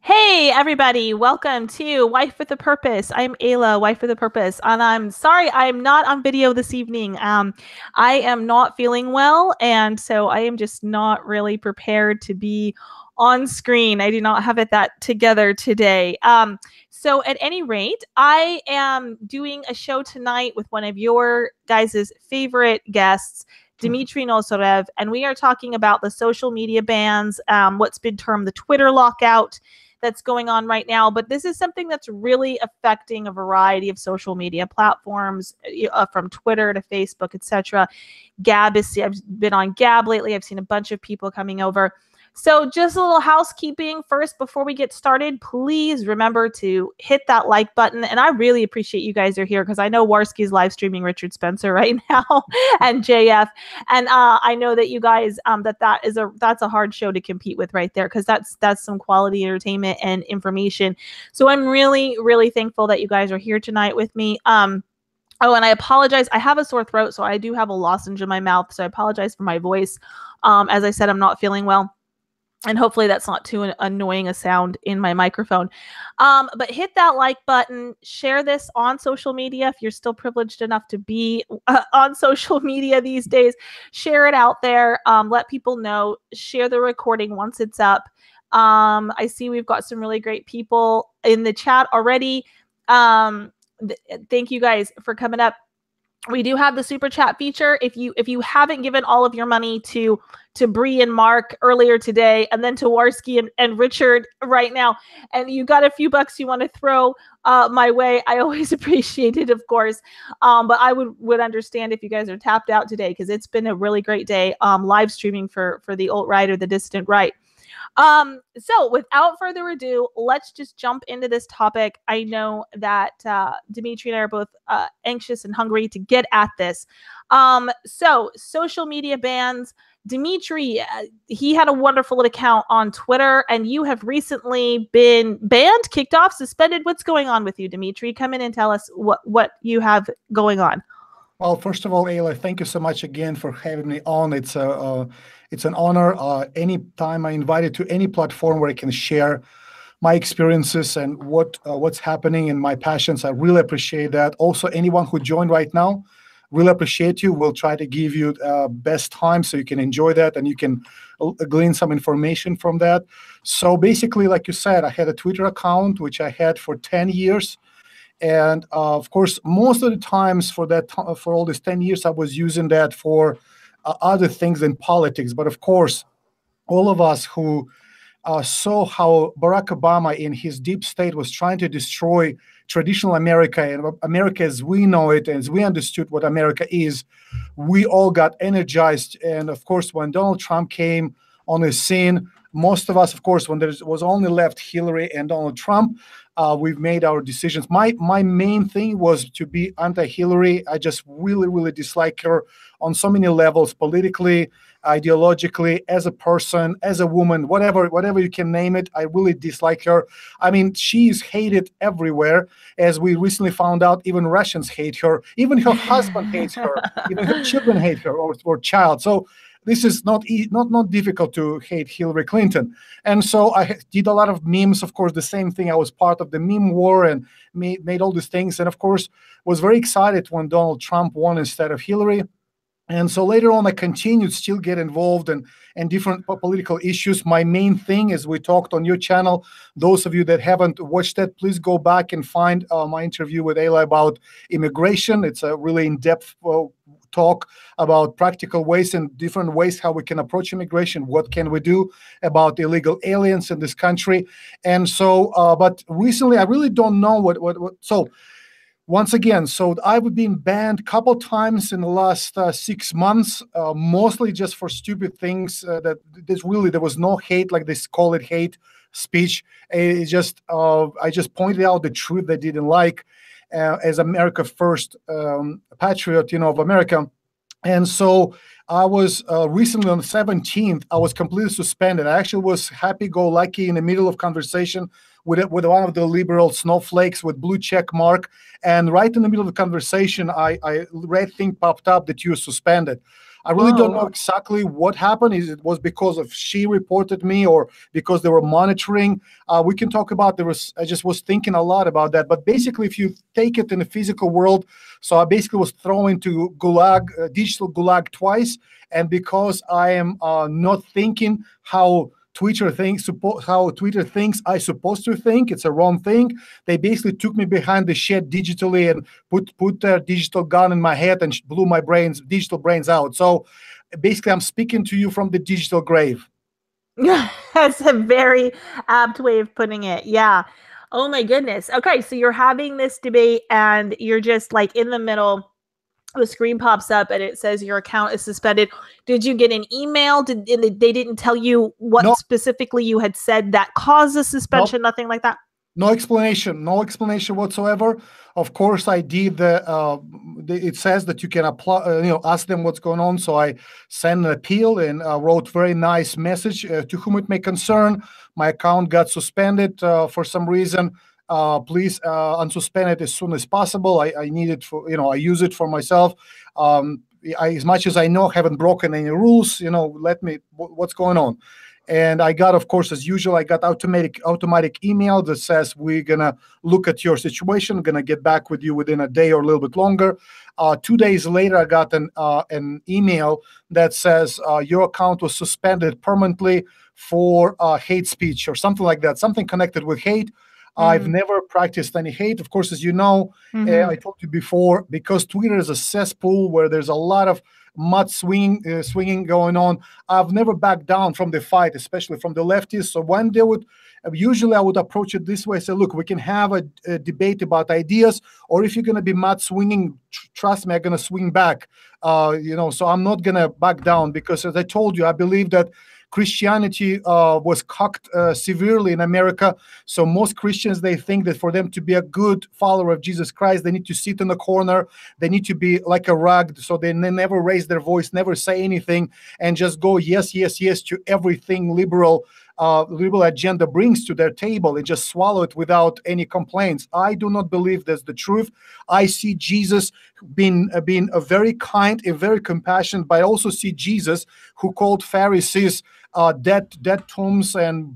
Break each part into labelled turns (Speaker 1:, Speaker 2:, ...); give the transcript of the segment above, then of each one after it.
Speaker 1: Hey, everybody, welcome to Wife with a Purpose. I'm Ayla, Wife with a Purpose, and I'm sorry I'm not on video this evening. I am not feeling well, and so I am just not really prepared to be on screen. I do not have it that together today. So, at any rate, I am doing a show tonight with one of your guys' favorite guests, Dimitri Nosarev, and we are talking about the social media bans, what's been termed the Twitter lockout that's going on right now. But this is something that's really affecting a variety of social media platforms, from Twitter to Facebook, etc. I've been on Gab lately. I've seen a bunch of people coming over. So just a little housekeeping first before we get started. Please remember to hit that like button. And I really appreciate you guys are here because I know Warski's live streaming Richard Spencer right now and JF. And I know that you guys that's a hard show to compete with right there because that's some quality entertainment and information. So I'm really, really thankful that you guys are here tonight with me. Oh, and I apologize. I have a sore throat, so I do have a lozenge in my mouth. So I apologize for my voice. As I said, I'm not feeling well. And hopefully that's not too annoying a sound in my microphone. But hit that like button, share this on social media. If you're still privileged enough to be on social media these days, share it out there. Let people know, share the recording once it's up. I see we've got some really great people in the chat already. Thank you guys for coming up. We do have the super chat feature. If you haven't given all of your money to Bree and Mark earlier today, and then to Warski and Richard right now, and you got a few bucks you want to throw my way, I always appreciate it, of course. But I would understand if you guys are tapped out today because it's been a really great day live streaming for the alt-right or the dissident right. So without further ado, let's just jump into this topic. I know that Dimitri and I are both anxious and hungry to get at this. So social media bans. Dimitri, he had a wonderful account on Twitter, and you have recently been banned, kicked off, suspended. What's going on with you, Dimitri? Come in and tell us what you have going on.
Speaker 2: Well, first of all, Ayla, thank you so much again for having me on. It's an honor. Anytime I'm invited to any platform where I can share my experiences and what's happening and my passions, I really appreciate that. Also, anyone who joined right now, really appreciate you. We'll try to give you best time so you can enjoy that and you can glean some information from that. So basically, like you said, I had a Twitter account, which I had for 10 years. And of course, most of the times for all these 10 years, I was using that for other things than politics. But of course, all of us who saw how Barack Obama in his deep state was trying to destroy traditional America and America as we know it, as we understood what America is, we all got energized. And of course, when Donald Trump came on the scene, most of us, of course, when there was only left Hillary and Donald Trump, we've made our decisions. My main thing was to be anti-Hillary. I just really dislike her on so many levels, politically, ideologically, as a person, as a woman, whatever you can name it. I really dislike her. I mean, she's hated everywhere. As we recently found out, even Russians hate her. Even her husband hates her. Even her children hate her or child. So this is not difficult to hate Hillary Clinton. And so I did a lot of memes, of course, the same thing. I was part of the meme war and made all these things. And of course, was very excited when Donald Trump won instead of Hillary. And so later on, I continued still get involved in different political issues. My main thing, as we talked on your channel, those of you that haven't watched that, please go back and find my interview with Ayla about immigration. It's a really in-depth talk about practical ways and different ways how we can approach immigration. What can we do about illegal aliens in this country? And so, but recently, I really don't know what. So once again, so I've been banned a couple times in the last 6 months, mostly just for stupid things. There was no hate, like they call it hate speech. It's just I just pointed out the truth they didn't like. As America First patriot, of America. And so I was recently on the 17th, I was completely suspended. I actually was happy-go-lucky in the middle of conversation with one of the liberal snowflakes with blue check mark. And right in the middle of the conversation, red thing popped up that you were suspended. I really don't know
Speaker 1: Whoa.
Speaker 2: exactly what happened. Is it was because of she reported me or because they were monitoring? We can talk about there was. I just was thinking a lot about that. But basically, if you take it in the physical world, so I basically was thrown into gulag, digital gulag twice, and because I am not thinking how Twitter thinks I supposed to think. It's a wrong thing. They basically took me behind the shed digitally and put a digital gun in my head and blew my digital brains out. So basically, I'm speaking to you from the digital grave.
Speaker 1: That's a very apt way of putting it. Yeah. Oh my goodness. Okay, so you're having this debate and you're just like in the middle. The screen pops up and it says your account is suspended. Did you get an email? They didn't tell you what
Speaker 2: No,
Speaker 1: specifically you had said that caused the
Speaker 2: no,
Speaker 1: suspension? Nothing like that.
Speaker 2: no explanation, no explanation whatsoever. Of course, I did it says that you can apply, ask them what's going on. So I sent an appeal and wrote very nice message to whom it may concern. My account got suspended for some reason. Please unsuspend it as soon as possible. I need it for, I use it for myself. As much as I know, haven't broken any rules. Let me, what's going on? And I got, of course, as usual, I got automatic email that says we're gonna look at your situation, gonna get back with you within a day or a little bit longer. 2 days later, I got an email that says your account was suspended permanently for hate speech or something like that, something connected with hate. I've never practiced any hate. Of course, as you know, I told you before, because Twitter is a cesspool where there's a lot of mud swinging going on. I've never backed down from the fight, especially from the leftists. So when they would, usually I would approach it this way: say, look, we can have a debate about ideas, or if you're going to be mud swinging, trust me, I'm going to swing back. So I'm not going to back down because, as I told you, I believe that Christianity was cocked severely in America. So most Christians, they think that for them to be a good follower of Jesus Christ, they need to sit in the corner. They need to be like a rug. So they never raise their voice, never say anything, and just go yes, yes, yes to everything liberal agenda brings to their table and just swallow it without any complaints. I do not believe that's the truth. I see Jesus being a very kind and very compassionate, but I also see Jesus who called Pharisees dead tombs and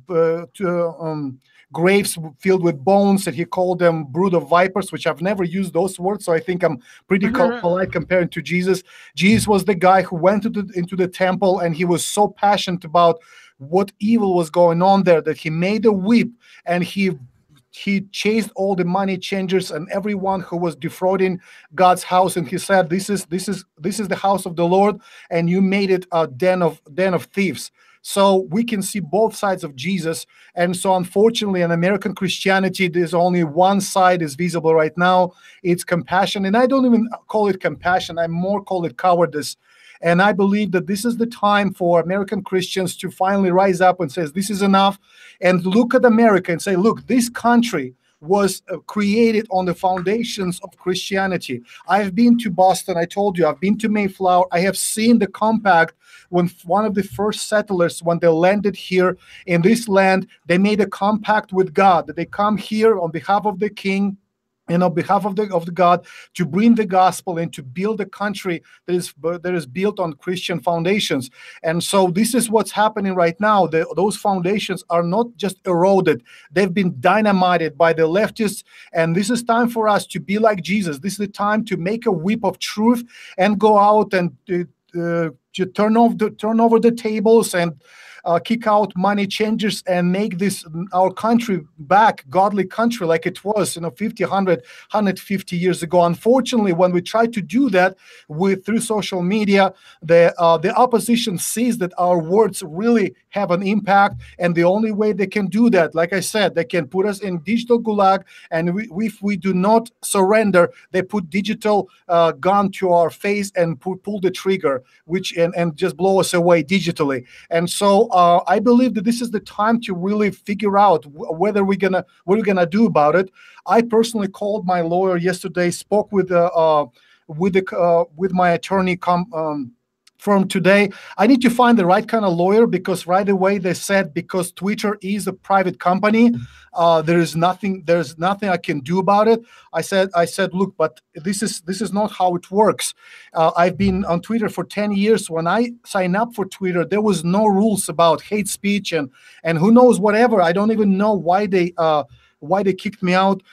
Speaker 2: graves filled with bones, and he called them brood of vipers, which I've never used those words, so I think I'm pretty polite comparing to Jesus. Jesus was the guy who went into the temple, and he was so passionate about what evil was going on there that he made a whip and he chased all the money changers and everyone who was defrauding God's house, and he said, this is the house of the Lord, and you made it a den of thieves. So we can see both sides of Jesus. And so unfortunately in American Christianity, there's only one side is visible right now. It's compassion. And I don't even call it compassion. I more call it cowardice. And I believe that this is the time for American Christians to finally rise up and say, this is enough, and look at America and say, look, this country was created on the foundations of Christianity. I've been to Boston. I told you, I've been to Mayflower. I have seen the compact when one of the first settlers, when they landed here in this land, they made a compact with God that they come here on behalf of the king and on behalf of the God to bring the gospel and to build a country that is built on Christian foundations. And so this is what's happening right now. Those foundations are not just eroded; they've been dynamited by the leftists. And this is time for us to be like Jesus. This is the time to make a whip of truth and go out and to turn over the tables and kick out money changers and make this our country back godly country like it was 50, 100, 150 years ago. Unfortunately, when we try to do that through social media, the opposition sees that our words really have an impact, and the only way they can do that, like I said, they can put us in digital gulag, and if we do not surrender, they put digital gun to our face and pull the trigger, and just blow us away digitally. And so I believe that this is the time to really figure out what we're gonna do about it. I personally called my lawyer yesterday, spoke with my attorney from today. I need to find the right kind of lawyer, because right away they said, because Twitter is a private company, there's nothing I can do about it. I said, look, but this is not how it works. I've been on Twitter for 10 years. When I signed up for Twitter, there was no rules about hate speech and who knows whatever. I don't even know why they kicked me out.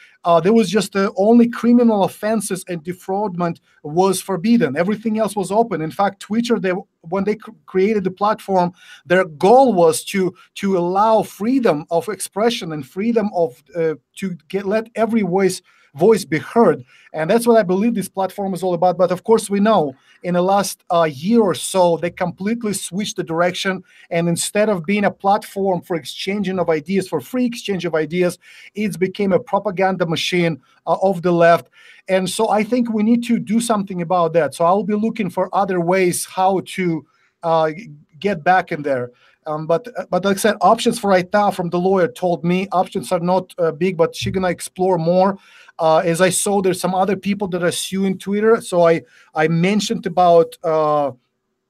Speaker 2: There was just only criminal offenses and defraudment was forbidden. Everything else was open. In fact, Twitter, when they created the platform, their goal was to allow freedom of expression and freedom of let every voice be heard. And that's what I believe this platform is all about. But of course, we know in the last year or so, they completely switched the direction. And instead of being a platform for exchanging of ideas, for free exchange of ideas, it's became a propaganda machine of the left. And so I think we need to do something about that. So I'll be looking for other ways how to get back in there. But like I said, options for right now, from the lawyer told me, options are not big, but she's gonna explore more. As I saw, there's some other people that are suing Twitter. So I mentioned about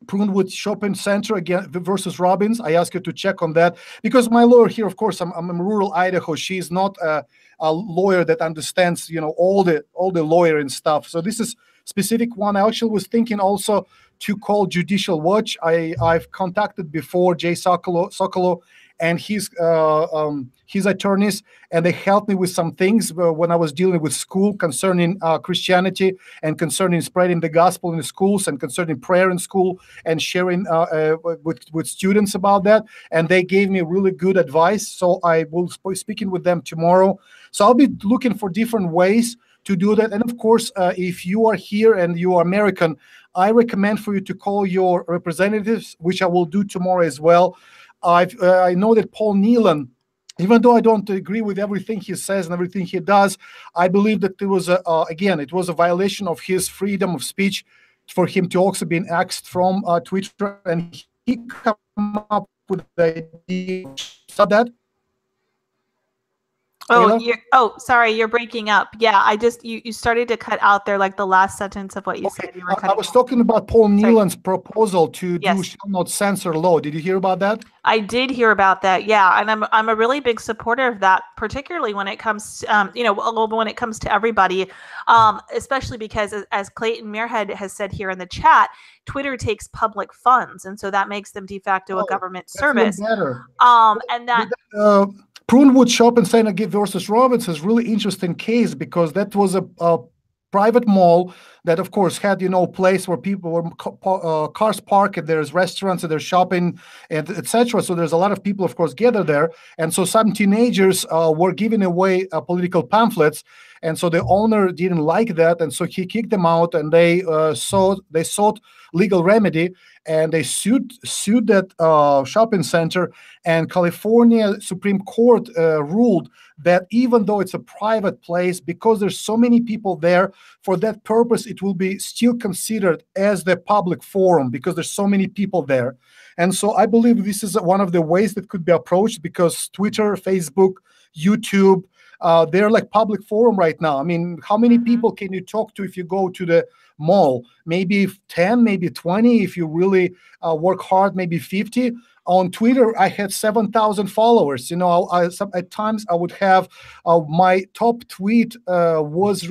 Speaker 2: Prunewood Shopping Center again versus Robbins. I asked her to check on that, because my lawyer here, of course, I'm in rural Idaho. She's not a lawyer that understands, all the lawyer and stuff. So this is specific one. I actually was thinking also to call Judicial Watch. I've contacted before Jay Sokolow and his attorneys, and they helped me with some things when I was dealing with school concerning Christianity and concerning spreading the gospel in the schools and concerning prayer in school and sharing with students about that. And they gave me really good advice. So I will be speaking with them tomorrow. So I'll be looking for different ways to do that. And of course, if you are here and you are American, I recommend for you to call your representatives, which I will do tomorrow as well. I know that Paul Nealon, even though I don't agree with everything he says and everything he does, I believe that it was a violation of his freedom of speech for him to also be axed from Twitter, and he come up with the idea of that.
Speaker 1: Sorry, you're breaking up. Yeah, you started to cut out there, like the last sentence of what you said. You were
Speaker 2: I was talking about Paul Nealon's proposal to do shall not censor law. Did you hear about that?
Speaker 1: I did hear about that. Yeah, and I'm a really big supporter of that, particularly when it comes, when it comes to everybody, especially because, as Clayton Muirhead has said here in the chat, Twitter takes public funds, and so that makes them de facto a government service.
Speaker 2: Better.
Speaker 1: And that.
Speaker 2: Prunewood Shopping Center versus Robbins is really interesting case, because that was a private mall that, of course, had place where people were cars park, and there's restaurants and there's shopping and etc. So there's a lot of people, of course, gather there, and so some teenagers were giving away political pamphlets, and so the owner didn't like that, and so he kicked them out, and they sought legal remedy, and they sued that shopping center. And California Supreme Court ruled that even though it's a private place, because there's so many people there, for that purpose, it will be still considered as the public forum, because there's so many people there. And so I believe this is one of the ways that could be approached, because Twitter, Facebook, YouTube, they're like public forum right now. I mean, how many people can you talk to if you go to the mall? Maybe 10, maybe 20. If you really work hard, maybe 50. On Twitter, I had 7,000 followers. At times I would have my top tweet was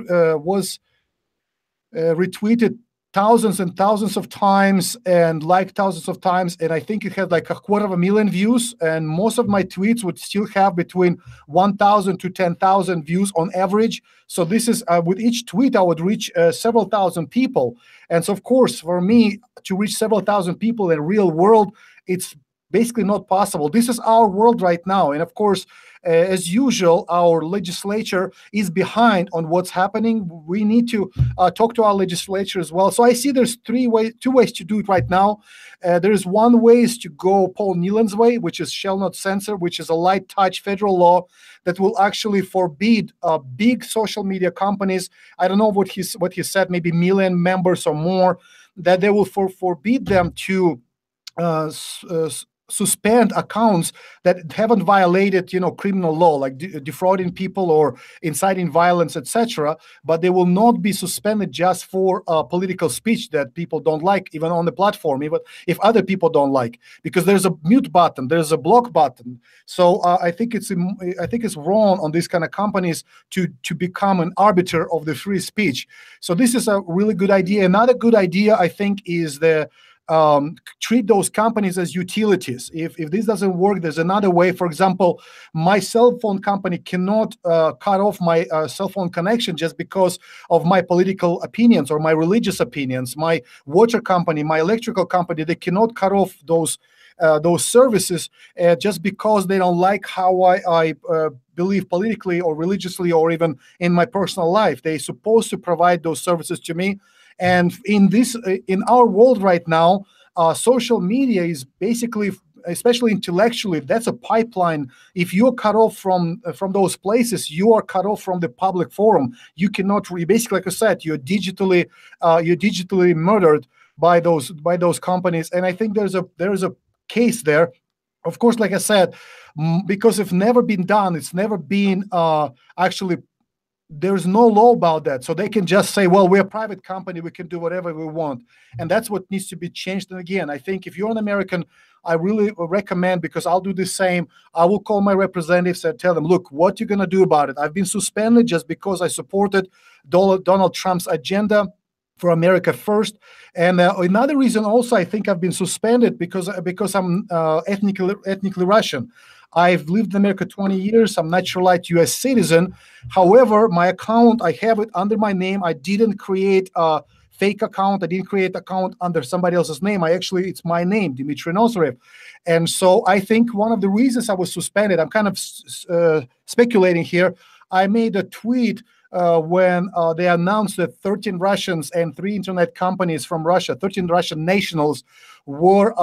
Speaker 2: retweeted thousands and thousands of times and liked thousands of times, and I think it had like 250,000 views, and most of my tweets would still have between 1,000 to 10,000 views on average. So this is with each tweet I would reach several thousand people. And so of course, for me to reach several thousand people in real world, it's basically not possible. This is our world right now. And of course, as usual, our legislature is behind on what's happening. We need to talk to our legislature as well. So I see there's two ways to do it right now. There's one way is to go Paul Nealon's way, which is shall not censor, which is a light touch federal law that will actually forbid big social media companies. I don't know what he said, maybe 1 million members or more, that they will forbid them to suspend accounts that haven't violated, criminal law, like defrauding people or inciting violence, etc. But they will not be suspended just for political speech that people don't like, even on the platform, even if other people don't like, because there's a mute button, there's a block button. So I think it's wrong on these kind of companies to become an arbiter of the free speech. So this is a really good idea. Another good idea, I think, is treat those companies as utilities. If this doesn't work, there's another way. For example, my cell phone company cannot cut off my cell phone connection just because of my political opinions or my religious opinions. My water company, my electrical company, they cannot cut off those services just because they don't like how I believe politically or religiously or even in my personal life. They're supposed to provide those services to me. And in our world right now, social media is basically, especially intellectually, that's a pipeline. If you're cut off from those places, you are cut off from the public forum. You cannot basically, like I said, you're digitally murdered by those companies. And I think there's a case there. Of course, like I said, because it's never been done, it's never been actually. There's no law about that. So they can just say, well, we're a private company, we can do whatever we want. And that's what needs to be changed. And again, I think if you're an American, I really recommend, because I'll do the same, I will call my representatives and tell them, look, what you're going to do about it. I've been suspended just because I supported Donald Trump's agenda for America first. And another reason also, I think I've been suspended because I'm ethnically Russian. I've lived in America 20 years. I'm naturalized U.S. citizen. However, my account, I have it under my name. I didn't create a fake account. I didn't create an account under somebody else's name. It's my name, Dimitri Nosarev. And so I think one of the reasons I was suspended, I'm kind of speculating here. I made a tweet when they announced that 13 Russians and 3 internet companies from Russia, 13 Russian nationals, were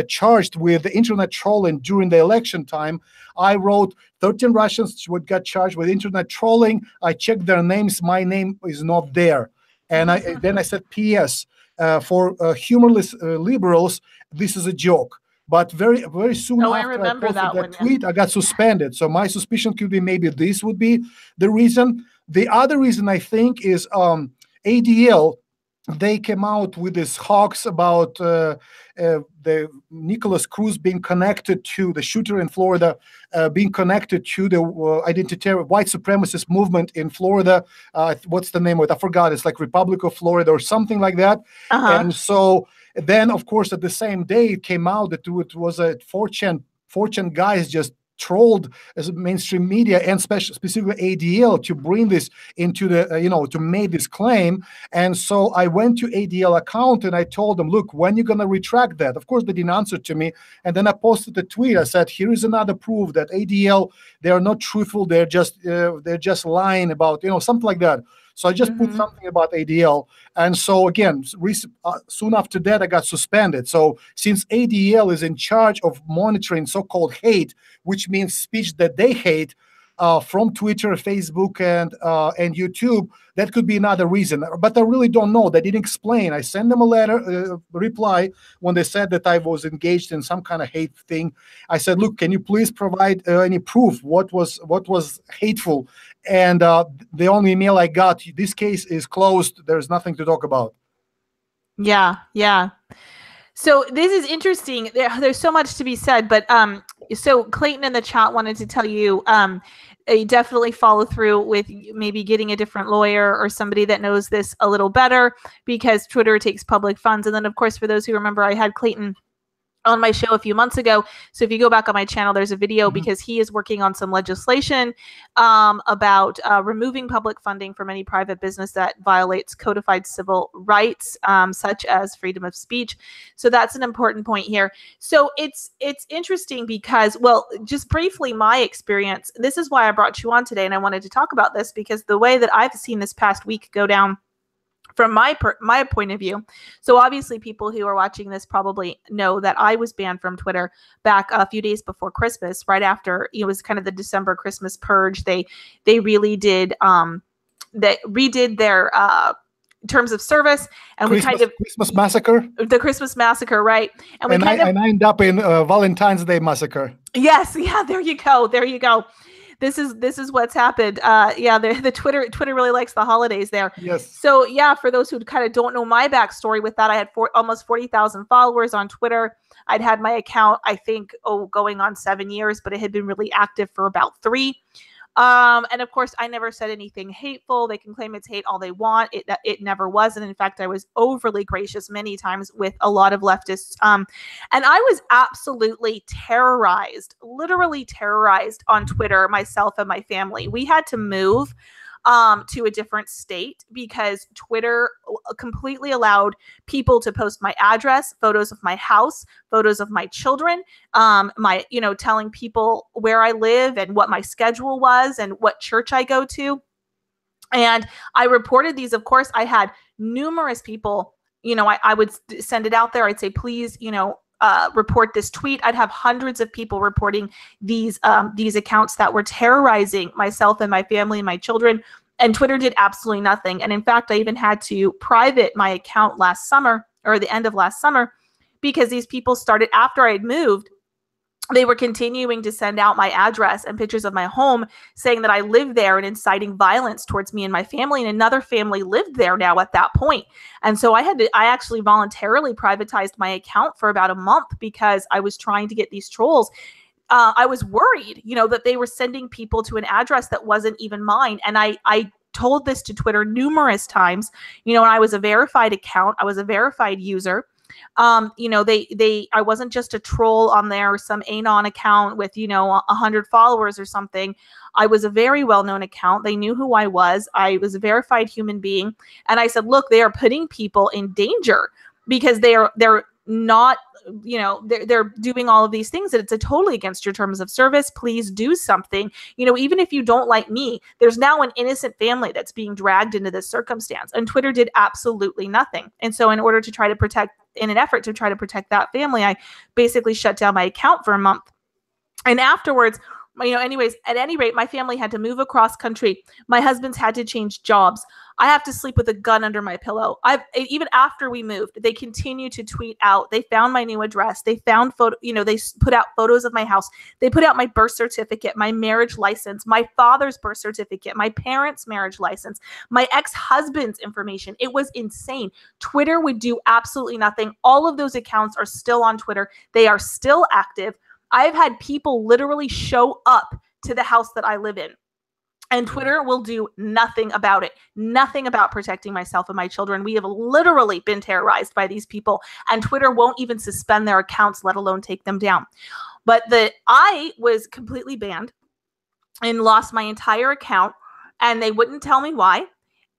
Speaker 2: charged with internet trolling during the election time. I wrote 13 Russians got charged with internet trolling. I checked their names. My name is not there. And then I said, P.S. For humorless liberals, this is a joke. But very, very soon after I posted that tweet, I got suspended. So my suspicion could be maybe this would be the reason. The other reason, I think, is ADL. They came out with this hoax about the Nicholas Cruz being connected to the shooter in Florida, being connected to the white supremacist movement in Florida. What's the name of it? I forgot. It's like Republic of Florida or something like that. And so then, of course, at the same day, it came out that it was a 4chan guys just trolled as mainstream media and specifically ADL to bring this into the, to make this claim. And so I went to ADL account and I told them, look, when you're going to retract that? Of course, they didn't answer to me. And then I posted a tweet. I said, here is another proof that ADL, they are not truthful. They're just lying about, something like that. So I just put something about ADL. And so again, soon after that, I got suspended. So since ADL is in charge of monitoring so-called hate, which means speech that they hate, from Twitter, Facebook, and YouTube, that could be another reason. But I really don't know. They didn't explain. I sent them a letter, reply, when they said that I was engaged in some kind of hate thing. I said, look, can you please provide any proof what was hateful? And the only email I got, this case is closed. There's nothing to talk about.
Speaker 1: Yeah. So this is interesting. There's so much to be said, but so Clayton in the chat wanted to tell you, you definitely follow through with maybe getting a different lawyer or somebody that knows this a little better, because Twitter takes public funds. And then, of course, for those who remember, I had Clayton on my show a few months ago. So if you go back on my channel, there's a video because he is working on some legislation about removing public funding from any private business that violates codified civil rights, such as freedom of speech. So that's an important point here. So it's interesting because, well, just briefly, my experience, this is why I brought you on today. And I wanted to talk about this because the way that I've seen this past week go down from my point of view. So obviously people who are watching this probably know that I was banned from Twitter back a few days before Christmas, right after it was kind of the December Christmas purge. They really did, they redid their terms of service, and we kind of
Speaker 2: Christmas massacre.
Speaker 1: The Christmas massacre, right?
Speaker 2: And I end up in Valentine's Day massacre.
Speaker 1: Yes, yeah. There you go. There you go. This is what's happened. Yeah, the Twitter really likes the holidays there.
Speaker 2: Yes.
Speaker 1: So yeah, for those who kind of don't know my backstory with that, I had almost 40,000 followers on Twitter. I'd had my account, I think, going on 7 years, but it had been really active for about 3. And of course, I never said anything hateful. They can claim it's hate all they want. It never was. And in fact, I was overly gracious many times with a lot of leftists. And I was absolutely terrorized, literally terrorized on Twitter, myself and my family. We had to move to a different state because Twitter completely allowed people to post my address, photos of my house, photos of my children, telling people where I live and what my schedule was and what church I go to. And I reported these. Of course, I had numerous people, I would send it out there. I'd say, please, report this tweet. I'd have hundreds of people reporting these accounts that were terrorizing myself and my family and my children. And Twitter did absolutely nothing. And in fact, I even had to private my account last summer, or the end of last summer, because these people started, after I had moved, they were continuing to send out my address and pictures of my home, saying that I lived there and inciting violence towards me and my family. And another family lived there now at that point. And so I actually voluntarily privatized my account for about a month because I was trying to get these trolls. I was worried, that they were sending people to an address that wasn't even mine. And I told this to Twitter numerous times, and I was a verified account. I was a verified user. I wasn't just a troll on there or some anon account with, 100 followers or something. I was a very well-known account. They knew who I was. I was a verified human being. And I said, look, they are putting people in danger because they're not, they're doing all of these things that it's totally against your terms of service. Please do something. Even if you don't like me, there's now an innocent family that's being dragged into this circumstance. And Twitter did absolutely nothing. And so in order to try to protect, in an effort to try to protect that family, I basically shut down my account for a month. And afterwards, anyways, at any rate, my family had to move across country. My husband's had to change jobs. I have to sleep with a gun under my pillow. Even after we moved, they continue to tweet out. They found my new address. They found they put out photos of my house. They put out my birth certificate, my marriage license, my father's birth certificate, my parents' marriage license, my ex-husband's information. It was insane. Twitter would do absolutely nothing. All of those accounts are still on Twitter. They are still active. I've had people literally show up to the house that I live in. And Twitter will do nothing about it. Nothing about protecting myself and my children. We have literally been terrorized by these people. And Twitter won't even suspend their accounts, let alone take them down. But I was completely banned and lost my entire account. And they wouldn't tell me why.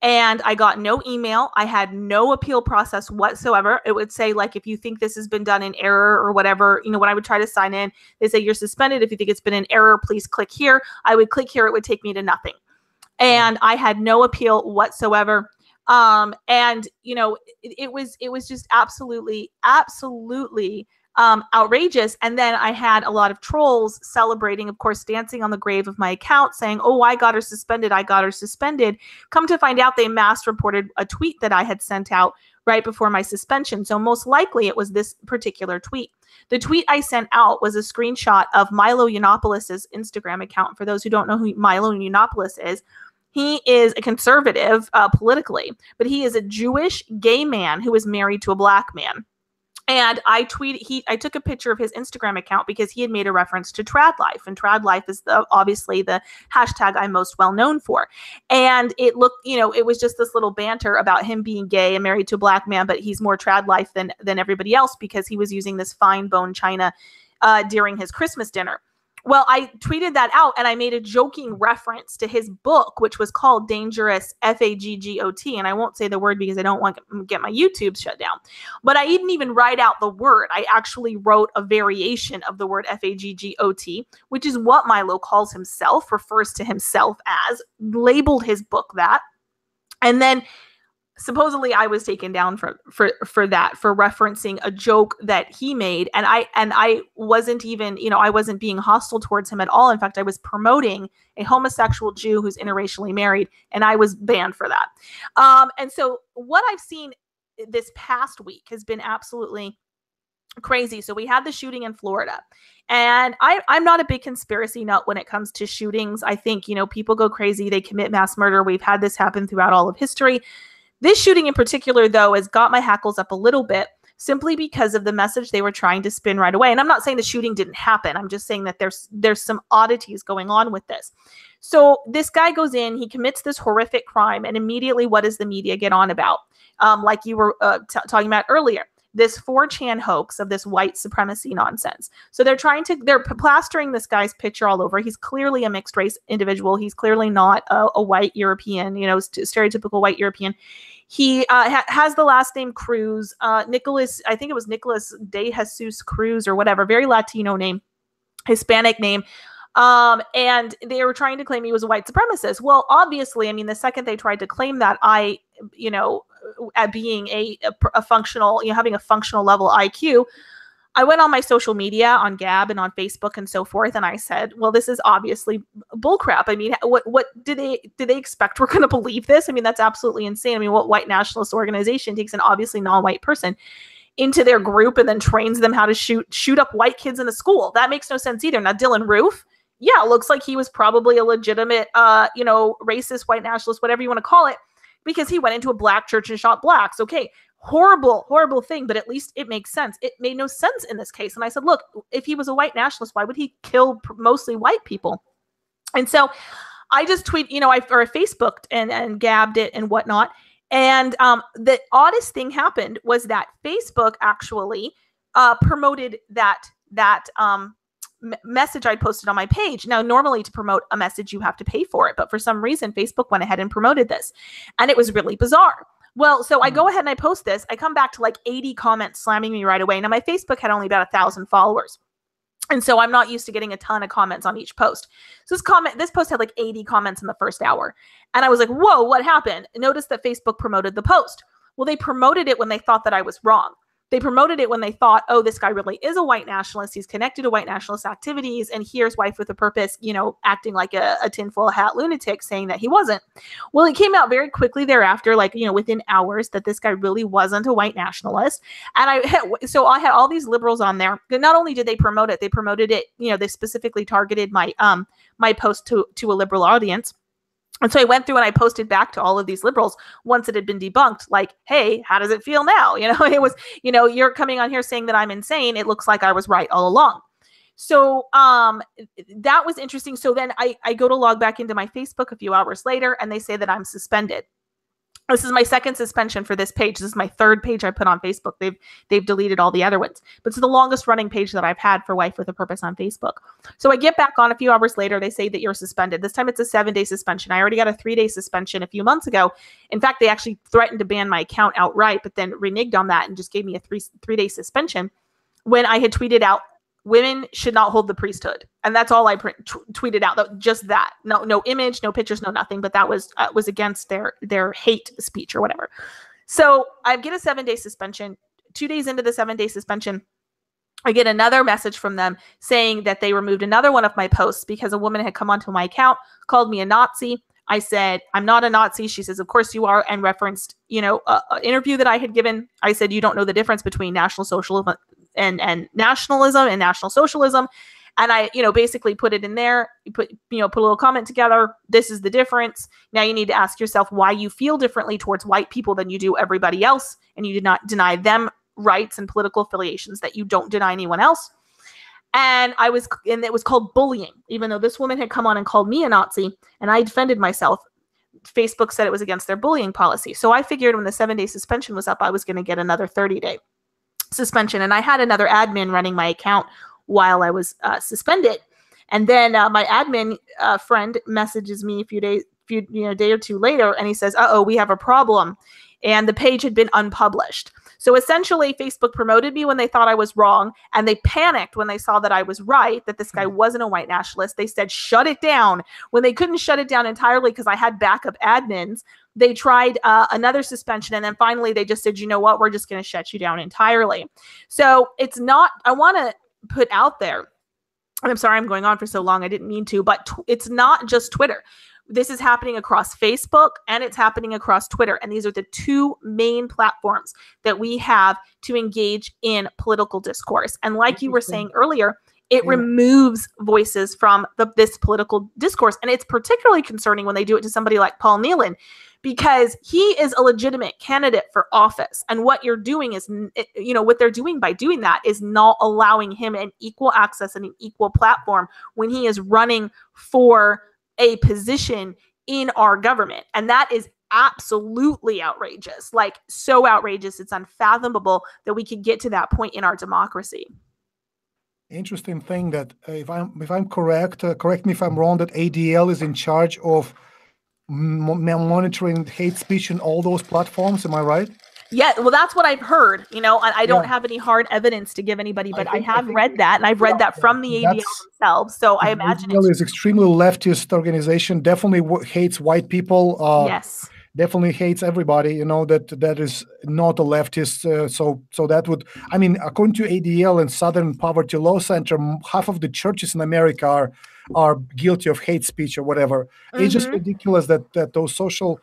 Speaker 1: And I got no email. I had no appeal process whatsoever. It would say, like, if you think this has been done in error or whatever, when I would try to sign in, they say you're suspended. If you think it's been in error, please click here. I would click here. It would take me to nothing. And I had no appeal whatsoever. It was just absolutely outrageous. And then I had a lot of trolls celebrating, of course, dancing on the grave of my account, saying, oh, I got her suspended. I got her suspended. Come to find out, they mass reported a tweet that I had sent out right before my suspension. So most likely it was this particular tweet. The tweet I sent out was a screenshot of Milo Yiannopoulos' Instagram account. For those who don't know who Milo Yiannopoulos is, he is a conservative politically, but he is a Jewish gay man who is married to a black man. And I took a picture of his Instagram account because he had made a reference to TradLife, and TradLife is obviously the hashtag I'm most well known for. And it looked, it was just this little banter about him being gay and married to a black man, but he's more TradLife than everybody else because he was using this fine bone china during his Christmas dinner. Well, I tweeted that out and I made a joking reference to his book, which was called Dangerous, Faggot. And I won't say the word because I don't want to get my YouTube shut down. But I didn't even write out the word. I actually wrote a variation of the word Faggot, which is what Milo calls himself, refers to himself as, labeled his book that. And then supposedly I was taken down for that, for referencing a joke that he made. And I wasn't even, I wasn't being hostile towards him at all. In fact, I was promoting a homosexual Jew who's interracially married, and I was banned for that. And so what I've seen this past week has been absolutely crazy. So we had the shooting in Florida, and I'm not a big conspiracy nut when it comes to shootings. I think, people go crazy. They commit mass murder. We've had this happen throughout all of history. This shooting in particular, though, has got my hackles up a little bit, simply because of the message they were trying to spin right away. And I'm not saying the shooting didn't happen. I'm just saying that there's some oddities going on with this. So this guy goes in, he commits this horrific crime, and immediately what does the media get on about? Like you were talking about earlier, this 4chan hoax of this white supremacy nonsense. So they're plastering this guy's picture all over. He's clearly a mixed race individual. He's clearly not a white European, stereotypical white European. He has the last name Cruz, Nicholas, I think it was Nicholas de Jesus Cruz or whatever, very Latino name, Hispanic name. And they were trying to claim he was a white supremacist. Well, obviously, the second they tried to claim that, at being a functional, having a functional level IQ, I went on my social media, on Gab and on Facebook and so forth, and I said, well, this is obviously bullcrap. What did they expect we're going to believe this? That's absolutely insane. What white nationalist organization takes an obviously non-white person into their group and then trains them how to shoot up white kids in a school? That makes no sense either. Now, Dylan Roof, yeah, it looks like he was probably a legitimate, racist, white nationalist, whatever you want to call it, because he went into a black church and shot blacks. Okay, horrible, horrible thing, but at least it makes sense. It made no sense in this case. And I said, look, if he was a white nationalist, why would he kill mostly white people? And so I just I Facebooked and gabbed it and whatnot. And the oddest thing happened was that Facebook actually promoted that message I posted on my page. Now, normally to promote a message, you have to pay for it. But for some reason, Facebook went ahead and promoted this. And it was really bizarre. Well, so I go ahead and I post this. I come back to like 80 comments slamming me right away. Now, my Facebook had only about 1,000 followers. And so I'm not used to getting a ton of comments on each post. So this post had like 80 comments in the first hour. And I was like, whoa, what happened? Notice that Facebook promoted the post. Well, they promoted it when they thought that I was wrong. They promoted it when they thought, oh, this guy really is a white nationalist. He's connected to white nationalist activities. And here's Wife with a Purpose, acting like a tinfoil hat lunatic, saying that he wasn't. Well, it came out very quickly thereafter, within hours, that this guy really wasn't a white nationalist. And I had all these liberals on there. Not only did they promoted it, they specifically targeted my post to a liberal audience. And so I went through and I posted back to all of these liberals once it had been debunked, like, hey, how does it feel now? It was, you're coming on here saying that I'm insane. It looks like I was right all along. So that was interesting. So then I go to log back into my Facebook a few hours later, and they say that I'm suspended. This is my second suspension for this page. This is my third page I put on Facebook. They've deleted all the other ones. But it's the longest running page that I've had for Wife with a Purpose on Facebook. So I get back on a few hours later. They say that you're suspended. This time it's a 7-day suspension. I already got a 3-day suspension a few months ago. In fact, they actually threatened to ban my account outright, but then reneged on that and just gave me a three-day suspension when I had tweeted out, women should not hold the priesthood. And that's all I tweeted out. Just that. No image, no pictures, no nothing. But that was against their hate speech or whatever. So I get a 7-day suspension. 2 days into the 7-day suspension, I get another message from them saying that they removed another one of my posts because a woman had come onto my account, called me a Nazi. I said, I'm not a Nazi. She says, of course you are, and referenced, an interview that I had given. I said, you don't know the difference between National Socialism and nationalism and National Socialism. And I, basically put it in there, put a little comment together. This is the difference. Now you need to ask yourself why you feel differently towards white people than you do everybody else. And you did not deny them rights and political affiliations that you don't deny anyone else. And it was called bullying, even though this woman had come on and called me a Nazi and I defended myself. Facebook said it was against their bullying policy. So I figured when the 7-day suspension was up, I was going to get another 30-day suspension. And I had another admin running my account while I was suspended. And then my admin friend messages me a day or two later, and he says, uh-oh, we have a problem. And the page had been unpublished. So essentially, Facebook promoted me when they thought I was wrong, and they panicked when they saw that I was right, that this guy wasn't a white nationalist. They said, shut it down. When they couldn't shut it down entirely because I had backup admins, They tried another suspension, and then finally they just said, you know what, we're just going to shut you down entirely. So it's not, I want to put out there, and I'm sorry I'm going on for so long, I didn't mean to, but it's not just Twitter. This is happening across Facebook and it's happening across Twitter. And these are the two main platforms that we have to engage in political discourse. And like you were saying earlier, it removes voices from this political discourse. And it's particularly concerning when they do it to somebody like Paul Nealon, because he is a legitimate candidate for office. And what you're doing is, you know, what they're doing by doing that is not allowing him an equal access and an equal platform when he is running for a position in our government. And that is absolutely outrageous, like so outrageous. It's unfathomable that we could get to that point in our democracy.
Speaker 2: Interesting thing that if I'm correct, correct me if I'm wrong, that ADL is in charge of monitoring hate speech in all those platforms. Am I right?
Speaker 1: Yeah, well, that's what I've heard. You know, I don't have any hard evidence to give anybody, but I have read that, and I've read that from the ADL themselves. So I imagine
Speaker 2: ADL is extremely leftist organization. Definitely hates white people.
Speaker 1: Yes.
Speaker 2: Definitely hates everybody. You know, that is not a leftist. So that would, I mean, according to ADL and Southern Poverty Law Center, half of the churches in America are guilty of hate speech or whatever. It's just ridiculous that those social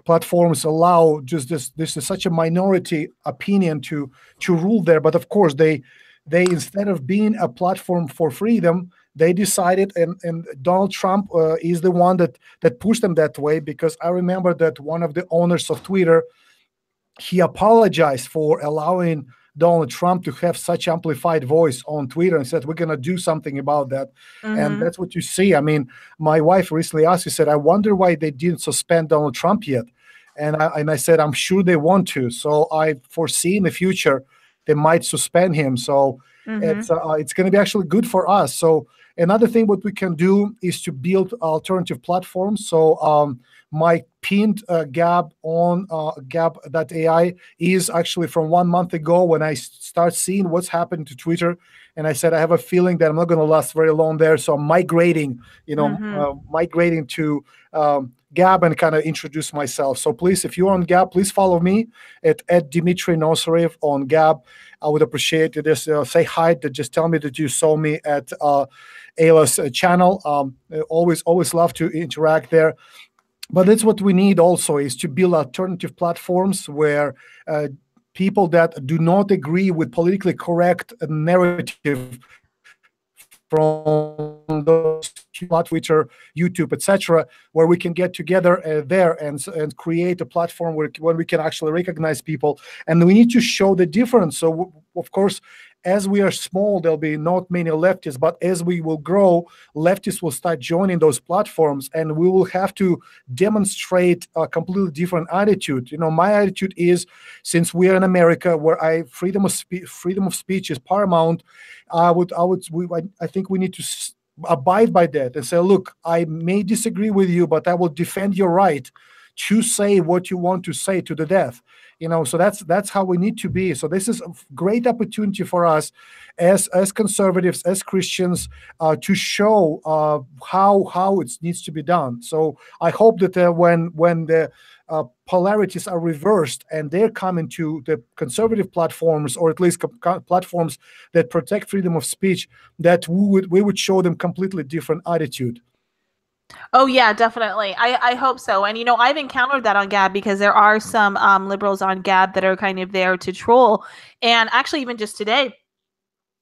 Speaker 2: platforms allow just this is such a minority opinion to rule there. But of course they instead of being a platform for freedom, they decided, and Donald Trump is the one that pushed them that way, because I remember that one of the owners of Twitter, he apologized for allowing Donald Trump to have such amplified voice on Twitter and said, we're going to do something about that. And that's what you see. I mean, my wife recently asked, she said, I wonder why they didn't suspend Donald Trump yet. And I said, I'm sure they want to. So I foresee in the future they might suspend him. So it's going to be actually good for us. So another thing what we can do is to build alternative platforms. So my pinned Gab on Gab.ai is actually from 1 month ago, when I start seeing what's happened to Twitter. And I said, I have a feeling that I'm not going to last very long there. So I'm migrating, migrating to Gab and kind of introduce myself. So please, if you're on Gab, please follow me at Dimitri Nosarev on Gab. I would appreciate it. Just say hi. Just tell me that you saw me at Ayla's channel. Always love to interact there. But that's what we need also, is to build alternative platforms where people that do not agree with politically correct narrative from those Twitter, YouTube, etc., where we can get together there and create a platform where we can actually recognize people. And we need to show the difference. So, of course, as we are small, there'll be not many leftists, but as we will grow, leftists will start joining those platforms, and we will have to demonstrate a completely different attitude. You know, my attitude is, since we are in America, where freedom of speech is paramount, I think we need to abide by that and say, look, I may disagree with you, but I will defend your right to say what you want to say to the death. You know, so that's how we need to be. So this is a great opportunity for us as conservatives, as Christians, to show how it needs to be done. So I hope that when the polarities are reversed and they're coming to the conservative platforms, or at least platforms that protect freedom of speech, that we would show them completely different attitude.
Speaker 1: Oh, yeah, definitely. I hope so. And, you know, I've encountered that on Gab, because there are some liberals on Gab that are kind of there to troll. And actually, even just today,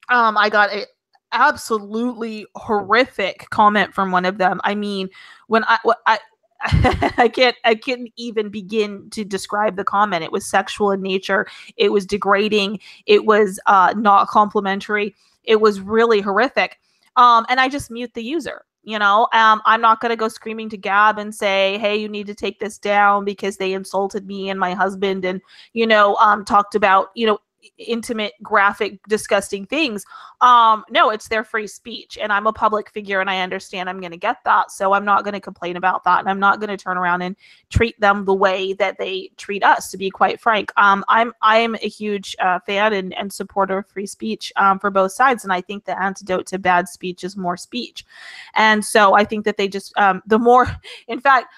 Speaker 1: I got a absolutely horrific comment from one of them. I mean, when I can't even begin to describe the comment. It was sexual in nature. It was degrading. It was not complimentary. It was really horrific. And I just mute the user. You know, I'm not going to go screaming to Gab and say, hey, you need to take this down because they insulted me and my husband and, you know, talked about, you know, intimate, graphic, disgusting things. No, it's their free speech, and I'm a public figure, and I understand I'm going to get that, so I'm not going to complain about that, and I'm not going to turn around and treat them the way that they treat us, to be quite frank. I'm a huge fan and supporter of free speech for both sides, and I think the antidote to bad speech is more speech. And so I think that they just the more, in fact,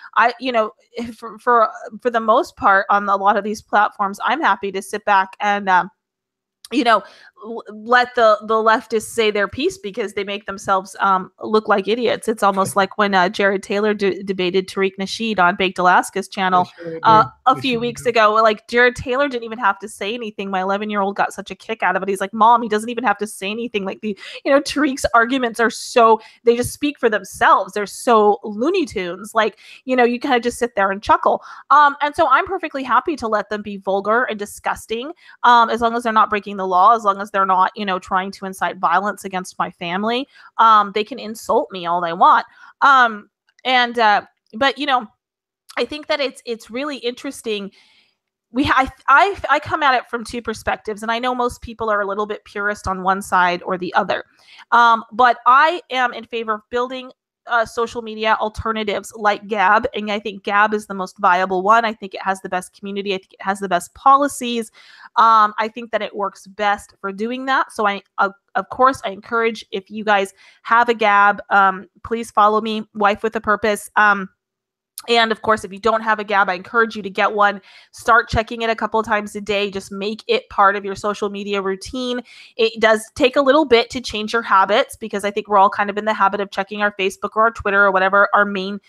Speaker 1: for the most part on a lot of these platforms, I'm happy to sit back and let the leftists say their piece, because they make themselves look like idiots. It's almost like when Jared Taylor debated Tariq Nasheed on Baked Alaska's channel a few weeks ago. Like, Jared Taylor didn't even have to say anything. My 11-year-old got such a kick out of it. He's like, Mom, he doesn't even have to say anything. Like, Tariq's arguments are so, they just speak for themselves. They're so Looney Tunes. Like, you kind of just sit there and chuckle. And so I'm perfectly happy to let them be vulgar and disgusting, as long as they're not breaking the law, as long as they're not, trying to incite violence against my family. They can insult me all they want. But I think that it's really interesting. I come at it from two perspectives, and I know most people are a little bit purist on one side or the other. But I am in favor of building social media alternatives like Gab, and I think Gab is the most viable one. I think it has the best community. I think it has the best policies. I think that it works best for doing that. So of course, I encourage, if you guys have a Gab, please follow me, Wife with a Purpose. And of course, if you don't have a Gab, I encourage you to get one. Start checking it a couple of times a day. Just make it part of your social media routine. It does take a little bit to change your habits, because I think we're all kind of in the habit of checking our Facebook or our Twitter or whatever our main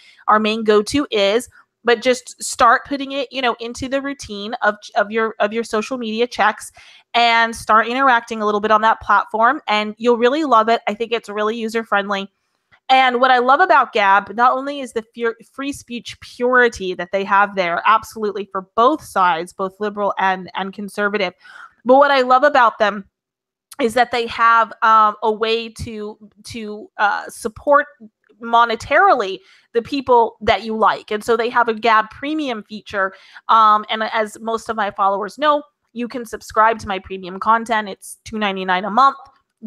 Speaker 1: go-to is. But just start putting it, into the routine of your social media checks, and start interacting a little bit on that platform, and you'll really love it. I think it's really user-friendly. And what I love about Gab, not only is the free speech purity that they have there, absolutely for both sides, both liberal and conservative, but what I love about them is that they have a way to support monetarily the people that you like. And so they have a Gab premium feature. And as most of my followers know, you can subscribe to my premium content. It's $2.99 a month.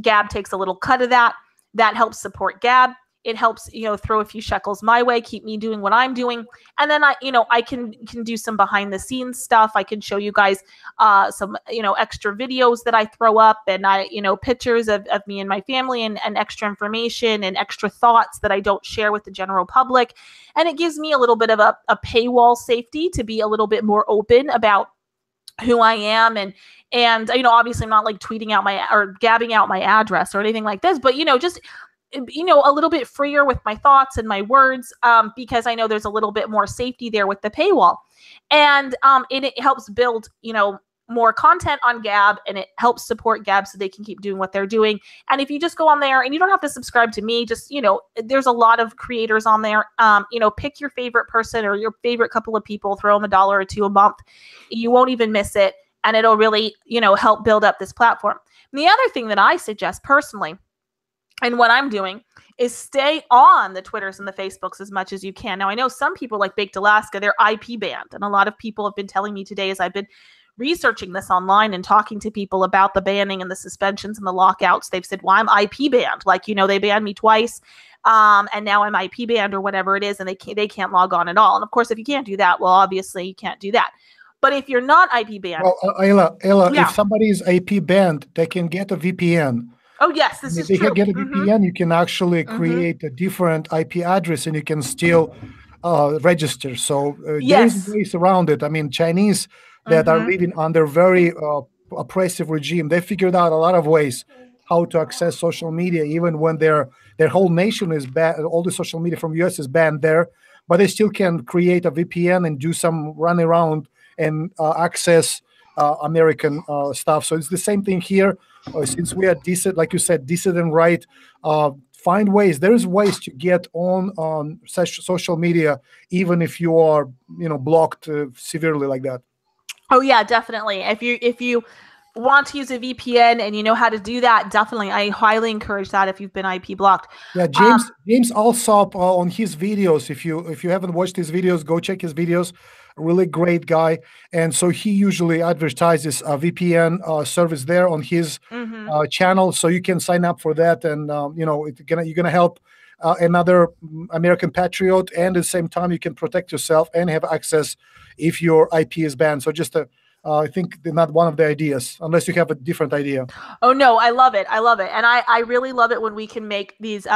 Speaker 1: Gab takes a little cut of that. That helps support Gab. It helps, throw a few shekels my way, keep me doing what I'm doing. And then I can do some behind the scenes stuff. I can show you guys some, extra videos that I throw up, and pictures of me and my family, and extra information and extra thoughts that I don't share with the general public. And it gives me a little bit of a paywall safety to be a little bit more open about who I am. And obviously I'm not like tweeting out or gabbing out my address or anything like this, but, just a little bit freer with my thoughts and my words, because I know there's a little bit more safety there with the paywall. And it helps build, more content on Gab, and it helps support Gab so they can keep doing what they're doing. And if you just go on there, and you don't have to subscribe to me, just, there's a lot of creators on there. Pick your favorite person or your favorite couple of people, throw them $1 or $2 a month. You won't even miss it. And it'll really, help build up this platform. And the other thing that I suggest personally, and what I'm doing, is stay on the Twitters and the Facebooks as much as you can. Now, I know some people like Baked Alaska, they're IP banned. And a lot of people have been telling me today, as I've been researching this online and talking to people about the banning and the suspensions and the lockouts, they've said, well, I'm IP banned. Like, they banned me twice. And now I'm IP banned or whatever it is. And they can't log on at all. And of course, if you can't do that, well, obviously you can't do that. But if you're not IP banned.
Speaker 2: Well, Ayla, if somebody is IP banned, they can get a VPN.
Speaker 1: Oh, yes, this is true.
Speaker 2: If you get a VPN, you can actually create a different IP address, and you can still register. So there's ways around it. I mean, Chinese that are living under very oppressive regime, they figured out a lot of ways how to access social media, even when their whole nation is banned. All the social media from US is banned there, but they still can create a VPN and do some run around and access American stuff. So it's the same thing here. Since we are decent, like you said, dissident right, find ways. There's ways to get on social media, even if you are, blocked severely like that.
Speaker 1: Oh yeah, definitely. If you want to use a VPN and you know how to do that, definitely, I highly encourage that if you've been IP blocked.
Speaker 2: Yeah, James Alsop on his videos. If you haven't watched his videos, go check his videos. really great guy. And so he usually advertises a VPN service there on his channel. So you can sign up for that, and you're gonna help another American patriot, and at the same time you can protect yourself and have access if your IP is banned. So just I think not one of the ideas, unless you have a different idea.
Speaker 1: Oh no, I love it. I love it. And I really love it when we can make these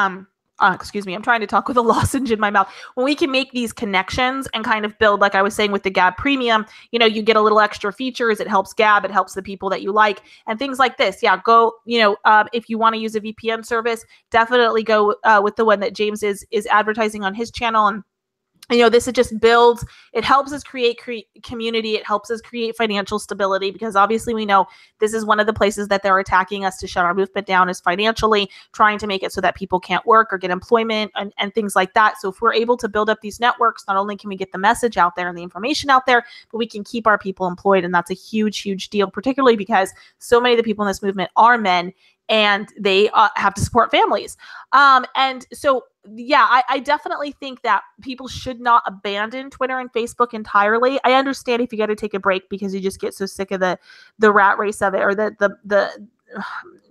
Speaker 1: excuse me, I'm trying to talk with a lozenge in my mouth. When we can make these connections and kind of build, like I was saying with the Gab Premium, you get a little extra features. It helps Gab, it helps the people that you like, and things like this. Yeah, go, if you want to use a VPN service, definitely go with the one that James is advertising on his channel. And this it just builds, it helps us create community. It helps us create financial stability, because obviously we know this is one of the places that they're attacking us to shut our movement down, is financially trying to make it so that people can't work or get employment and things like that. So if we're able to build up these networks, not only can we get the message out there and the information out there, but we can keep our people employed. And that's a huge, huge deal, particularly because so many of the people in this movement are men, and they have to support families. And so, yeah, I definitely think that people should not abandon Twitter and Facebook entirely. I understand if you got to take a break because you just get so sick of the rat race of it, or the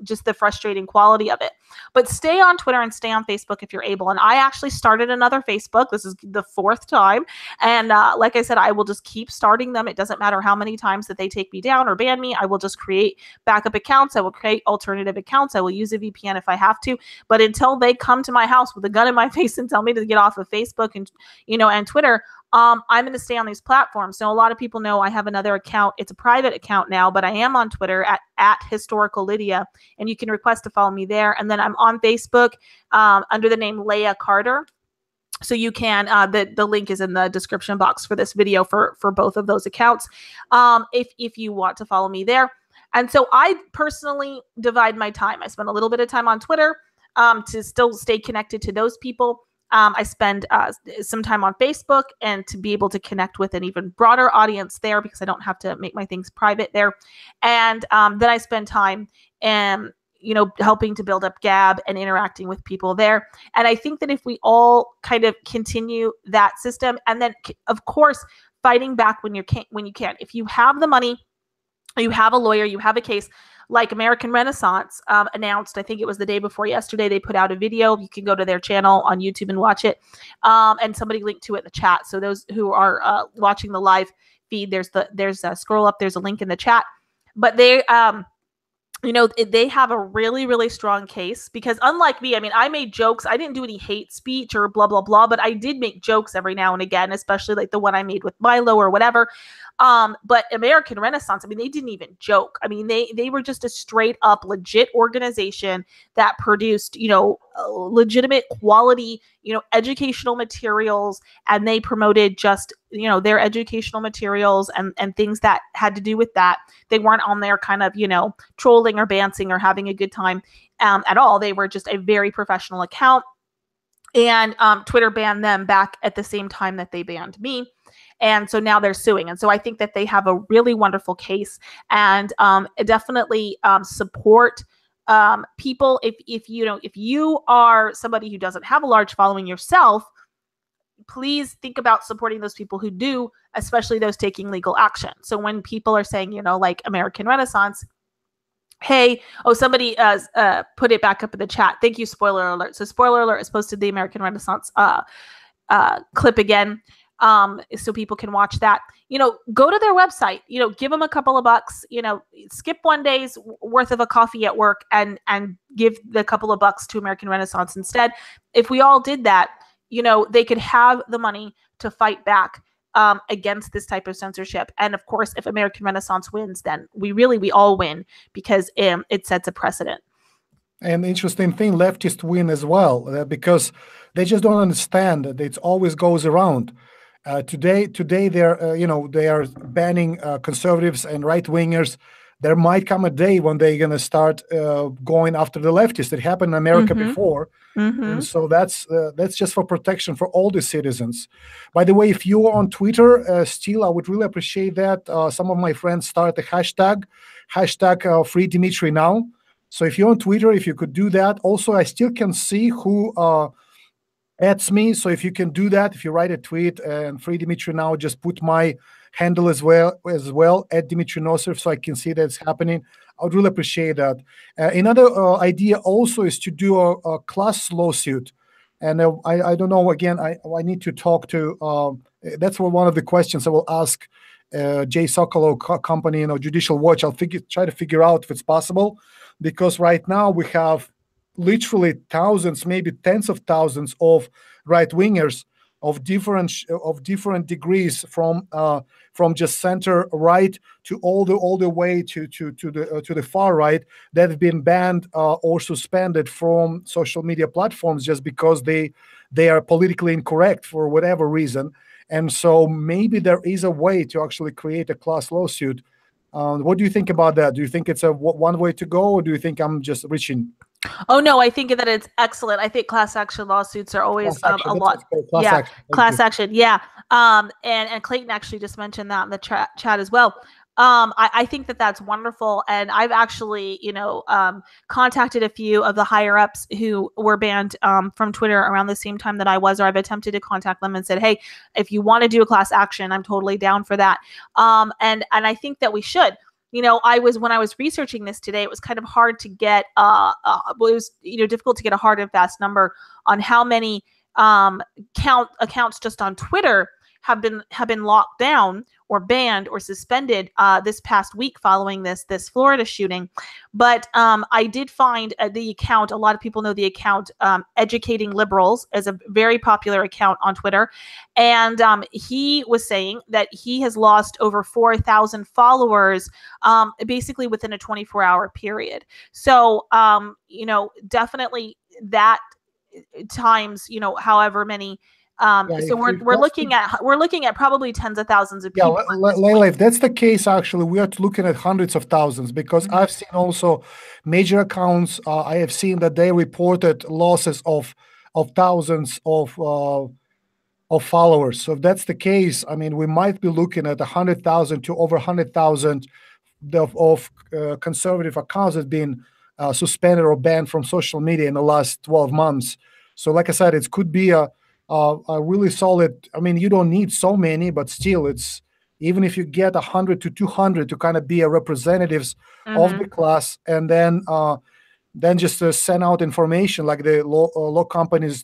Speaker 1: just the frustrating quality of it. But stay on Twitter and stay on Facebook if you're able. And I actually started another Facebook. This is the 4th time. And like I said, I will just keep starting them. It doesn't matter how many times that they take me down or ban me. I will just create backup accounts. I will create alternative accounts. I will use a VPN if I have to. But until they come to my house with a gun in my face and tell me to get off of Facebook and Twitter, I'm going to stay on these platforms. So a lot of people know I have another account. It's a private account now, but I am on Twitter at Historical Lydia, and you can request to follow me there. And then I'm on Facebook under the name Leah Carter. So you can, the link is in the description box for this video for both of those accounts, if you want to follow me there. And so I personally divide my time. I spend a little bit of time on Twitter to still stay connected to those people. I spend some time on Facebook, and to be able to connect with an even broader audience there, because I don't have to make my things private there. And then I spend time helping to build up Gab and interacting with people there. And I think that if we all kind of continue that system, and then of course fighting back when you can, if you have the money, you have a lawyer, you have a case, like American Renaissance announced, I think it was the day before yesterday, they put out a video. You can go to their channel on YouTube and watch it. And somebody linked to it in the chat. So those who are watching the live feed, there's a scroll up, there's a link in the chat. But they they have a really, really strong case, because unlike me, I mean, I made jokes. I didn't do any hate speech or blah, blah, blah, but I did make jokes every now and again, especially like the one I made with Milo or whatever. But American Renaissance, I mean, they didn't even joke. I mean, they were just a straight up legit organization that produced, legitimate quality, educational materials, and they promoted just, their educational materials and things that had to do with that. They weren't on there kind of, trolling or banting or having a good time at all. They were just a very professional account. And Twitter banned them back at the same time that they banned me. And so now they're suing. And so I think that they have a really wonderful case, and definitely support people. If you are somebody who doesn't have a large following yourself, please think about supporting those people who do, especially those taking legal action. So when people are saying, like American Renaissance, hey, somebody put it back up in the chat. Thank you, spoiler alert. So spoiler alert is posted the American Renaissance clip again. So people can watch that, go to their website, give them a couple of bucks, skip one day's worth of a coffee at work and give the couple of bucks to American Renaissance instead. If we all did that, they could have the money to fight back against this type of censorship. And of course, if American Renaissance wins, then we all win, because it sets a precedent.
Speaker 2: And interesting thing, leftists win as well, because they just don't understand that it always goes around. Today they're they are banning conservatives and right wingers. There might come a day when they're going to start going after the leftists. It happened in America before, and so that's just for protection for all the citizens. By the way, if you're on Twitter still, I would really appreciate that. Some of my friends start the hashtag Free Dimitri now. So if you're on Twitter, if you could do that. Also, I still can see who adds me. So if you can do that, if you write a tweet and Free Dimitri now, just put my handle as well at Dimitri Nosarev, so I can see that it's happening. I would really appreciate that. Another idea also is to do a class lawsuit. And I don't know, again, I need to talk to, that's one of the questions I will ask Jay Sokolow company, Judicial Watch. I'll try to figure out if it's possible, because right now we have literally thousands, maybe tens of thousands of right-wingers of different degrees, from just center right to all the way to the far right, that have been banned or suspended from social media platforms just because they are politically incorrect for whatever reason. And so maybe there is a way to actually create a class lawsuit. What do you think about that? Do you think it's one way to go, or do you think I'm just reaching?
Speaker 1: Oh no, I think that it's excellent. I think class action lawsuits are always a lot. Yeah, class action. Yeah. And Clayton actually just mentioned that in the chat as well. I think that that's wonderful. And I've actually, contacted a few of the higher ups who were banned from Twitter around the same time that I was, or I've attempted to contact them and said, hey, if you want to do a class action, I'm totally down for that. And I think that we should. When I was researching this today, it was kind of hard to get, it was, difficult to get a hard and fast number on how many accounts just on Twitter have been locked down or banned or suspended this past week following this Florida shooting. But I did find the account. A lot of people know the account Educating Liberals as a very popular account on Twitter. And he was saying that he has lost over 4,000 followers basically within a 24-hour period. So, definitely that times, however many. So we're looking at probably tens of thousands of people.
Speaker 2: Yeah, Layla, if that's the case, actually, we are looking at hundreds of thousands, because I've seen also major accounts. I have seen that they reported losses of thousands of followers. So if that's the case, I mean, we might be looking at 100,000 to over 100,000 of conservative accounts that have been suspended or banned from social media in the last 12 months. So like I said, it could be a really solid. I mean, you don't need so many, but still, it's even if you get 100 to 200 to kind of be a representatives of the class, and then just send out information like the law companies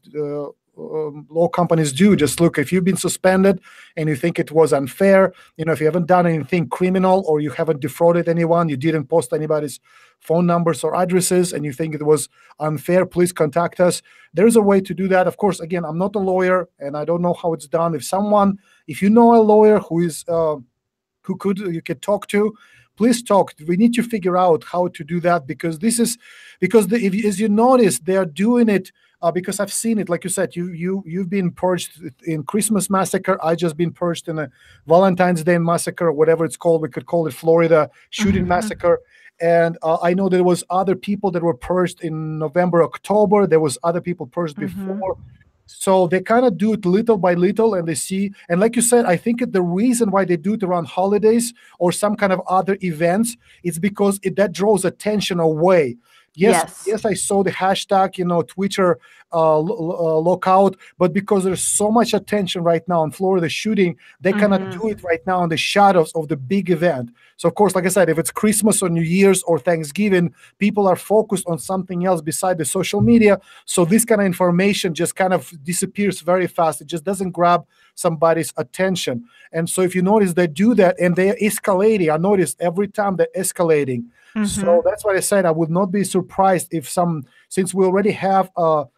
Speaker 2: do. Just look, if you've been suspended and you think it was unfair, if you haven't done anything criminal, or you haven't defrauded anyone, you didn't post anybody's phone numbers or addresses, and you think it was unfair, please contact us. There's a way to do that. Of course, again, I'm not a lawyer and I don't know how it's done. If you know a lawyer who is you could talk to, please talk. We need to figure out how to do that, because as you notice, they are doing it because I've seen it. Like you said, you've been purged in Christmas massacre. I just been purged in a Valentine's Day massacre, or whatever it's called. We could call it Florida shooting massacre. And I know there was other people that were purged in November, October. There was other people purged before. So they kind of do it little by little, and they see. And like you said, I think the reason why they do it around holidays or some kind of other events is because that draws attention away. Yes, I saw the hashtag, Twitter lockout, but because there's so much attention right now on Florida shooting, they cannot do it right now in the shadows of the big event. So, of course, like I said, if it's Christmas or New Year's or Thanksgiving, people are focused on something else beside the social media. So this kind of information just kind of disappears very fast. It just doesn't grab somebody's attention. And so if you notice, they do that and they're escalating. I noticed every time they're escalating. So that's why I said I would not be surprised if since we already have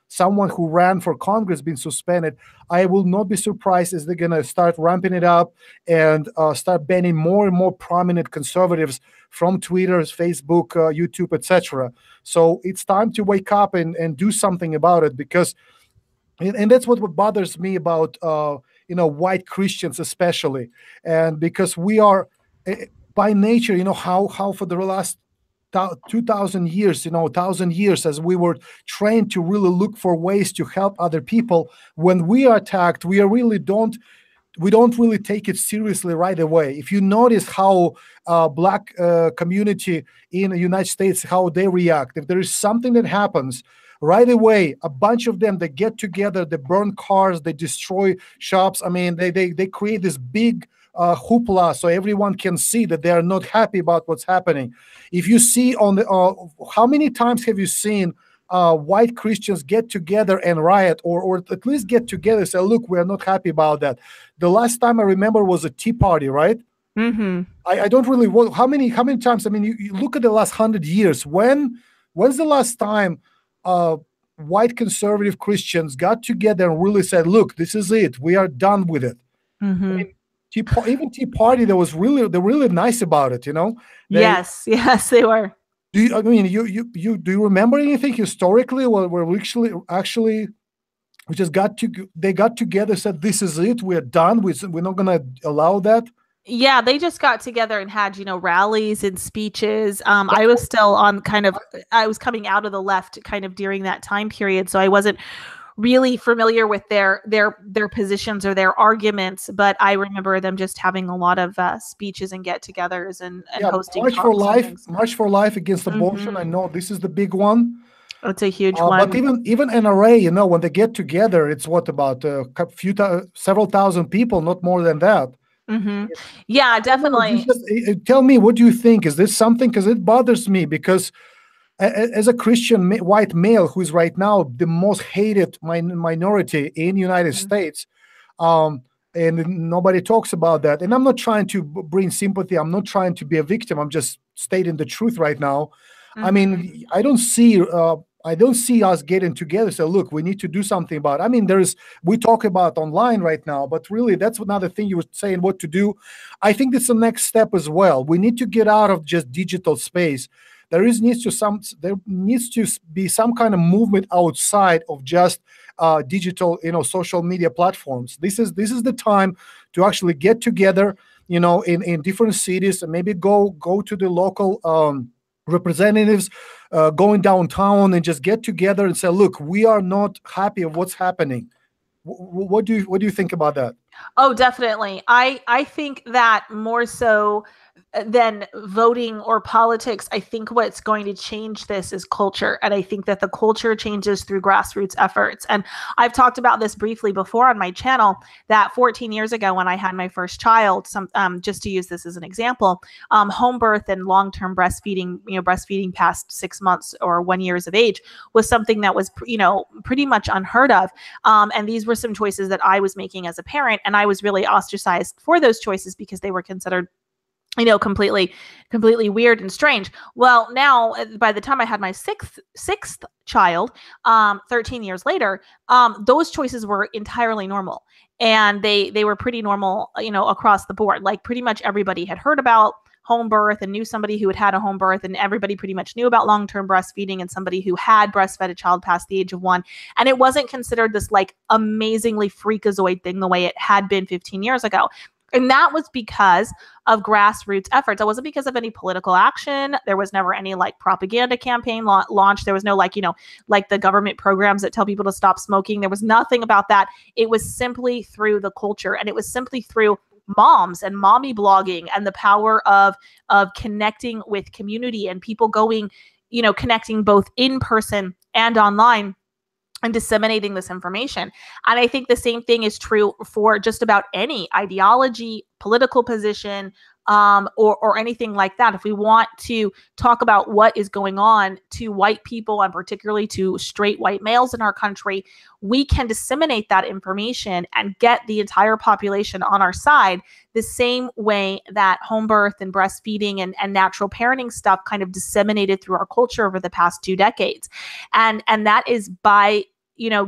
Speaker 2: someone who ran for Congress being suspended, I will not be surprised if they're going to start ramping it up and start banning more and more prominent conservatives from Twitter, Facebook, YouTube, etc. So it's time to wake up and do something about it, because, and that's what bothers me about, white Christians especially. And because we are, by nature, how for the last 2,000 years, 1,000 years, as we were trained to really look for ways to help other people. When we are attacked, we don't really take it seriously right away. If you notice how Black community in the United States, how they react, if there is something that happens, right away, a bunch of them, they get together, they burn cars, they destroy shops. I mean, they create this big hoopla so everyone can see that they are not happy about what's happening. If you see on the, how many times have you seen white Christians get together and riot, or at least get together and say, look, we are not happy about that? The last time I remember was a Tea Party, right?
Speaker 1: Mm-hmm.
Speaker 2: I don't really, how many times? I mean, you look at the last 100 years. When's the last time white conservative Christians got together and really said, look, this is it, we are done with it?
Speaker 1: Mm-hmm.
Speaker 2: I mean, even Tea Party, they're really nice about it, you know?
Speaker 1: Yes, they were.
Speaker 2: Do you, I mean, do you remember anything historically where we actually we just they got together, said, this is it, we're done, we're not gonna allow that?
Speaker 1: Yeah, they just got together and had, rallies and speeches. I was still on I was coming out of the left kind of during that time period, so I wasn't really familiar with their positions or their arguments, but I remember them just having a lot of speeches and get-togethers and hosting
Speaker 2: March for Life against abortion. I know this is the big one.
Speaker 1: It's a huge one.
Speaker 2: But even NRA, when they get together, it's what, about several thousand people, not more than that.
Speaker 1: Mm-hmm. Yeah, definitely.
Speaker 2: Tell me, what do you think? Is this something? Because it bothers me, because as a Christian white male who is right now the most hated minority in the United States, and nobody talks about that. And I'm not trying to bring sympathy. I'm not trying to be a victim. I'm just stating the truth right now. I mean, I don't see us getting together. So look, we need to do something about it. I mean, we talk about online right now, but really that's another thing you were saying, what to do. I think that's the next step as well. We need to get out of just digital space. There needs to be some kind of movement outside of just digital, social media platforms. This is the time to actually get together, in different cities, and maybe go to the local representatives, going downtown, and just get together and say, look, we are not happy of what's happening. What do you think about that?
Speaker 1: Oh, definitely. I think that more so than voting or politics, I think what's going to change this is culture. And I think that the culture changes through grassroots efforts. And I've talked about this briefly before on my channel, that 14 years ago when I had my first child, just to use this as an example, home birth and long-term breastfeeding, breastfeeding past 6 months or 1 year of age was something that was, pretty much unheard of. And these were some choices that I was making as a parent. And I was really ostracized for those choices because they were considered completely weird and strange. Well, now by the time I had my sixth child, 13 years later, those choices were entirely normal, and they were pretty normal, across the board. Like pretty much everybody had heard about home birth and knew somebody who had a home birth, and everybody pretty much knew about long-term breastfeeding and somebody who had breastfed a child past the age of 1. And it wasn't considered this like amazingly freakazoid thing the way it had been 15 years ago. And that was because of grassroots efforts. It wasn't because of any political action. There was never any like propaganda campaign launched. There was no like the government programs that tell people to stop smoking. There was nothing about that. It was simply through the culture, and it was simply through moms and mommy blogging and the power of connecting with community and people going, connecting both in person and online and disseminating this information. And I think the same thing is true for just about any ideology, political position, or anything like that. If we want to talk about what is going on to white people, and particularly to straight white males in our country, we can disseminate that information and get the entire population on our side the same way that home birth and breastfeeding and natural parenting stuff kind of disseminated through our culture over the past 2 decades. And that is by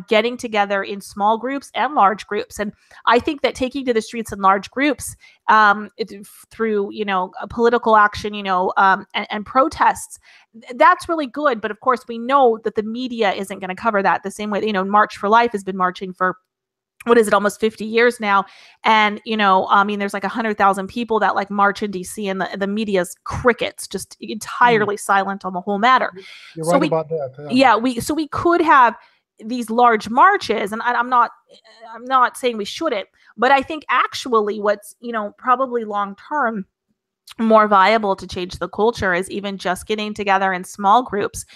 Speaker 1: getting together in small groups and large groups. And I think that taking to the streets in large groups through, political action, and protests, that's really good. But of course, we know that the media isn't going to cover that the same way. March for Life has been marching for, what is it, almost 50 years now. And, there's like 100,000 people that like march in DC, and the media's crickets, just entirely silent on the whole matter.
Speaker 2: You're right about that.
Speaker 1: Yeah, we could have these large marches, and I'm not saying we shouldn't, but I think actually what's, probably long-term more viable to change the culture is even just getting together in small groups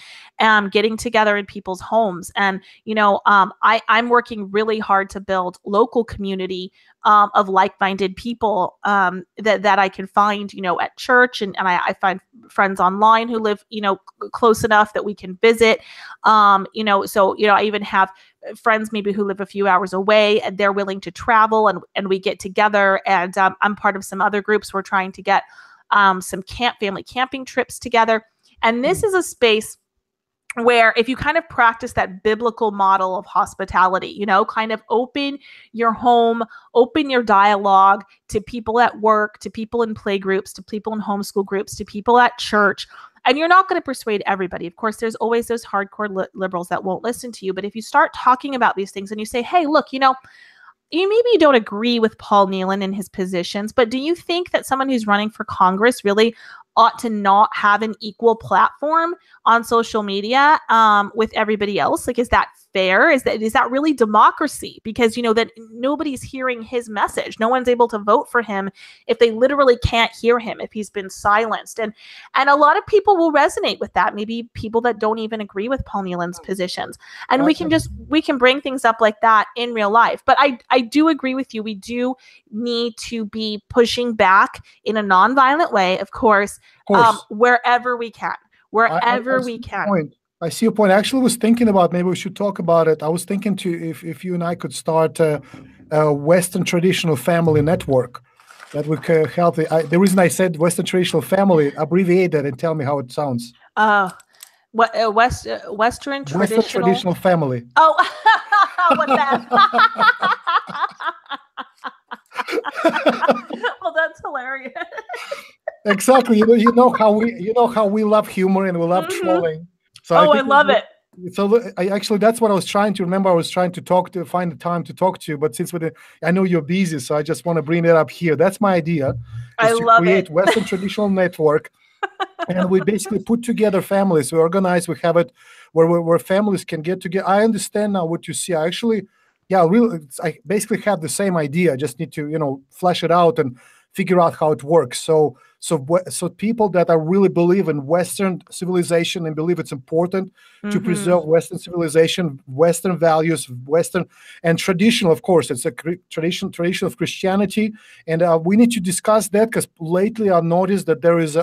Speaker 1: getting together in people's homes. And, I'm working really hard to build local community of like-minded people that I can find, at church. And I find friends online who live, close enough that we can visit. I even have friends maybe who live a few hours away and they're willing to travel, and we get together. And I'm part of some other groups. We're trying to get some family camping trips together. And this is a space where if you kind of practice that biblical model of hospitality, kind of open your home, open your dialogue to people at work, to people in play groups, to people in homeschool groups, to people at church. And you're not going to persuade everybody. Of course, there's always those hardcore liberals that won't listen to you. But if you start talking about these things and you say, hey, look, you maybe you don't agree with Paul Nealon and his positions, but do you think that someone who's running for Congress really ought to not have an equal platform on social media with everybody else? Like, is that fair? Is that really democracy? Because, that nobody's hearing his message. No one's able to vote for him if they literally can't hear him, if he's been silenced. And a lot of people will resonate with that. Maybe people that don't even agree with Paul Nealon's positions. And we can bring things up like that in real life. But I do agree with you. We do need to be pushing back in a nonviolent way, of course. Wherever we can, we can.
Speaker 2: I see your point. I actually was thinking about maybe we should talk about it. I was thinking if you and I could start a Western traditional family network that would help. The reason I said Western traditional family, abbreviate that and tell me how it sounds.
Speaker 1: Western
Speaker 2: traditional family.
Speaker 1: Oh, what's that? Well, that's hilarious.
Speaker 2: Exactly. You know how we love humor and we love trolling. So
Speaker 1: I love it.
Speaker 2: So that's what I was trying to remember. I was trying to find the time to talk to you, but since I know you're busy, so I just want to bring it up here. That's my idea.
Speaker 1: I love
Speaker 2: create Western traditional network, and we basically put together families. We organize. We have it where families can get together. I understand now what you see. I basically have the same idea. I just need to flesh it out and figure out how it works. So people that really believe in Western civilization and believe it's important to preserve Western civilization, Western values, Western and traditional, of course, it's a tradition of Christianity. And we need to discuss that because lately I noticed that there's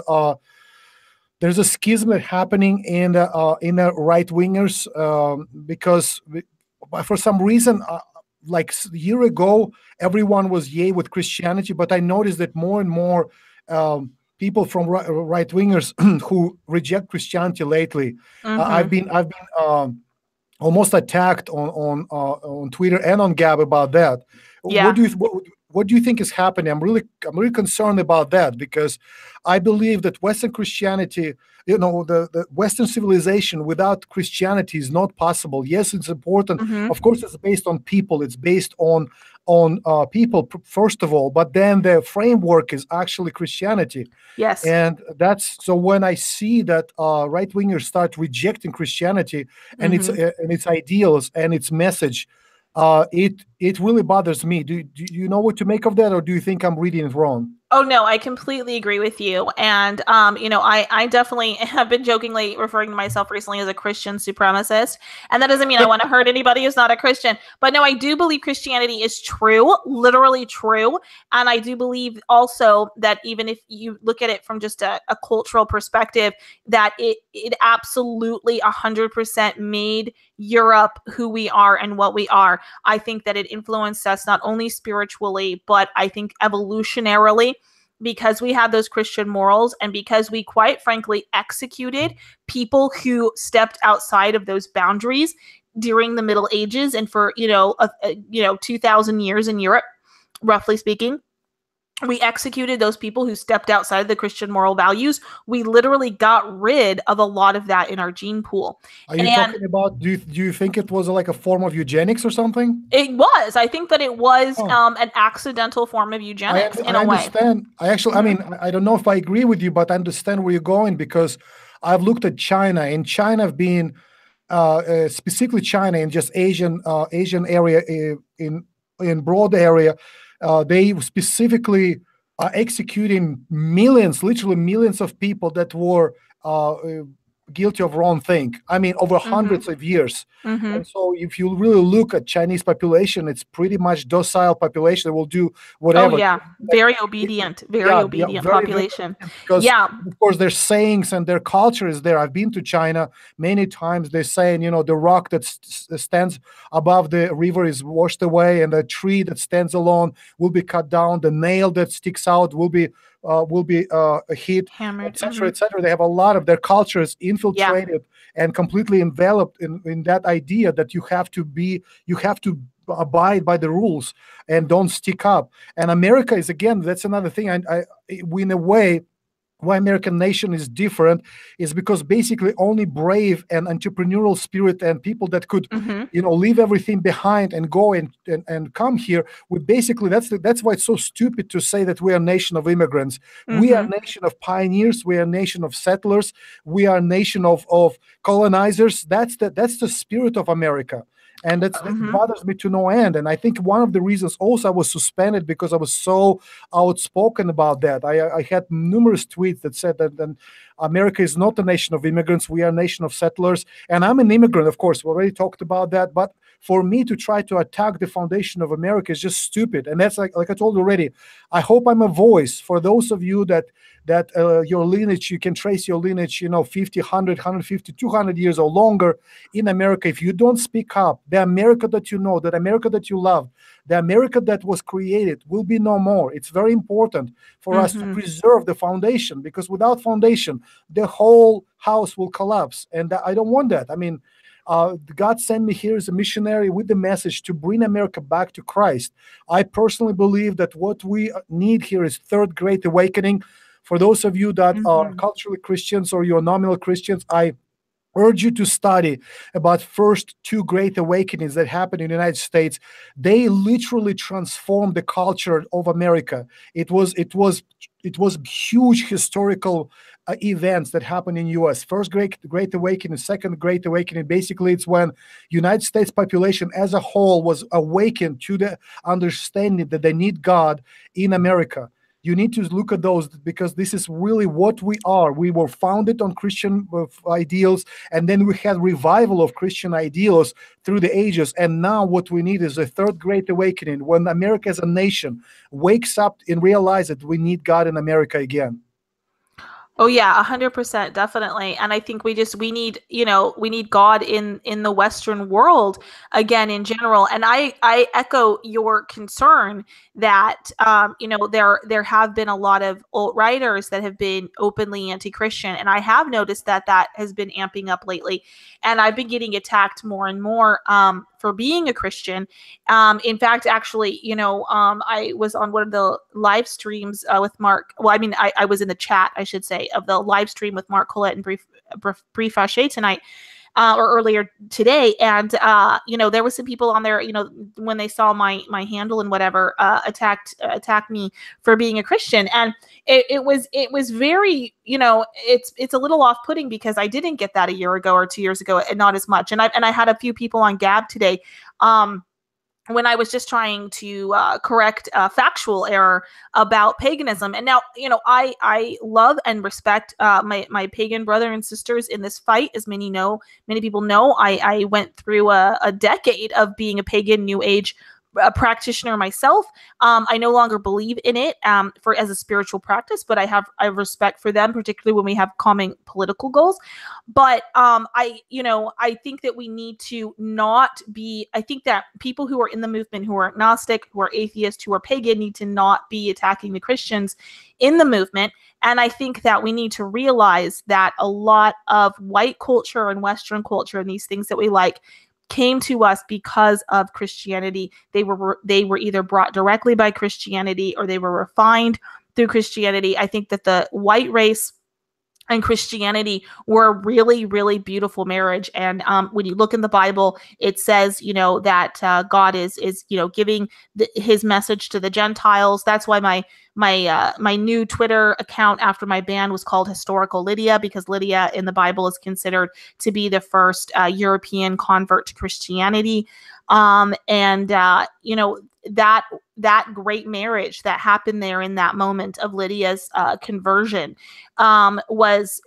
Speaker 2: a schism happening in the right wingers because for some reason, like a year ago, everyone was yay with Christianity, but I noticed that more and more people from right wingers who reject Christianity lately. I've been almost attacked on Twitter and on Gab about that.
Speaker 1: Yeah.
Speaker 2: What do you think is happening? I'm really concerned about that because I believe that Western Christianity, the Western civilization without Christianity is not possible. Yes, it's important. Of course, it's based on people. It's based on people first of all, but then the framework is actually Christianity.
Speaker 1: Yes.
Speaker 2: And so when I see that right wingers start rejecting Christianity and its ideals and its message, it really bothers me. Do you know what to make of that, or do you think I'm reading it wrong?
Speaker 1: Oh, no, I completely agree with you. And, I definitely have been jokingly referring to myself recently as a Christian supremacist. And that doesn't mean I want to hurt anybody who's not a Christian. But no, I do believe Christianity is true, literally true. And I do believe also that even if you look at it from just a cultural perspective, that it absolutely 100% made Europe who we are and what we are. I think that it influenced us not only spiritually, but I think evolutionarily, because we had those Christian morals and because we quite frankly executed people who stepped outside of those boundaries during the Middle Ages and for 2,000 years in Europe, roughly speaking. We executed those people who stepped outside the Christian moral values. We literally got rid of a lot of that in our gene pool.
Speaker 2: Are you talking about, do you think it was like a form of eugenics or something?
Speaker 1: It was. I think that it was an accidental form of eugenics in a way.
Speaker 2: I understand. I don't know if I agree with you, but I understand where you're going because I've looked at China, and China being specifically China and just Asian area in broad area. They specifically are executing millions, literally millions of people that were guilty of wrong thing. I mean, over hundreds of years.
Speaker 1: Mm-hmm.
Speaker 2: And so if you really look at Chinese population, it's pretty much docile population that will do
Speaker 1: Oh
Speaker 2: whatever.
Speaker 1: yeah, very obedient, very obedient population.
Speaker 2: Because
Speaker 1: Yeah.
Speaker 2: of course their sayings and their culture is there. I've been to China many times. They're saying, the rock that stands above the river is washed away, and the tree that stands alone will be cut down. The nail that sticks out will be hit,
Speaker 1: Hammered.
Speaker 2: etc., etc. They have a lot of their cultures infiltrated and completely enveloped in that idea that you have to abide by the rules and don't stick up. And America is, again, that's another thing. We, in a way, why American nation is different is because basically only brave and entrepreneurial spirit and people that could leave everything behind and go and come here would basically, that's why it's so stupid to say that we are a nation of immigrants. We are a nation of pioneers. We are a nation of settlers. We are a nation of colonizers. That's the spirit of America. And that bothers me to no end. And I think one of the reasons also I was suspended because I was so outspoken about that. I had numerous tweets that said that America is not a nation of immigrants. We are a nation of settlers. And I'm an immigrant, of course. We already talked about that. But for me to try to attack the foundation of America is just stupid. And that's like I told you already, I hope I'm a voice for those of you that your lineage, you can trace your lineage, 50, 100, 150, 200 years or longer in America. If you don't speak up, the America that you know, that America that you love, the America that was created will be no more. It's very important for us to preserve the foundation, because without foundation, the whole house will collapse. And I don't want that. I mean, God sent me here as a missionary with the message to bring America back to Christ. I personally believe that what we need here is third great awakening. For those of you that are culturally Christians or you're nominal Christians, I urge you to study about first two great awakenings that happened in the United States. They literally transformed the culture of America. It was huge historical events that happened in U.S. First great awakening, second great awakening. Basically, it's when United States population as a whole was awakened to the understanding that they need God in America. You need to look at those, because this is really what we are. We were founded on Christian ideals, and then we had revival of Christian ideals through the ages. And now what we need is a third great awakening, when America as a nation wakes up and realizes that we need God in America again.
Speaker 1: Oh yeah, 100%, definitely. And I think we need God in the Western world again in general. And I echo your concern that there have been a lot of alt-righters that have been openly anti-Christian, and I have noticed that has been amping up lately. And I've been getting attacked more and more for being a Christian. In fact, actually, I was on one of the live streams with Mark. Well, I mean, I was in the chat, I should say, of the live stream with Mark Collette and Brie Fauché tonight, or earlier today. And, there was some people on there, when they saw my handle and whatever, attacked me for being a Christian. And it was very, it's a little off-putting, because I didn't get that a year ago or 2 years ago, and not as much. And I had a few people on Gab today, when I was just trying to correct a factual error about paganism. And now, I love and respect my pagan brother and sisters in this fight. As many people know, I went through a decade of being a pagan New Age practitioner myself. I no longer believe in it as a spiritual practice, but I have respect for them, particularly when we have common political goals. But I think that we need to not be. I think that people who are in the movement, who are agnostic, who are atheists, who are pagan, need to not be attacking the Christians in the movement. And I think that we need to realize that a lot of white culture and Western culture and these things that we like came to us because of Christianity. They were either brought directly by Christianity, or they were refined through Christianity. I think that the white race and Christianity were a really, really beautiful marriage. And when you look in the Bible, it says, that God is giving his message to the Gentiles. That's why my new Twitter account after my ban was called Historical Lydia, because Lydia in the Bible is considered to be the first European convert to Christianity. that great marriage that happened there in that moment of Lydia's conversion was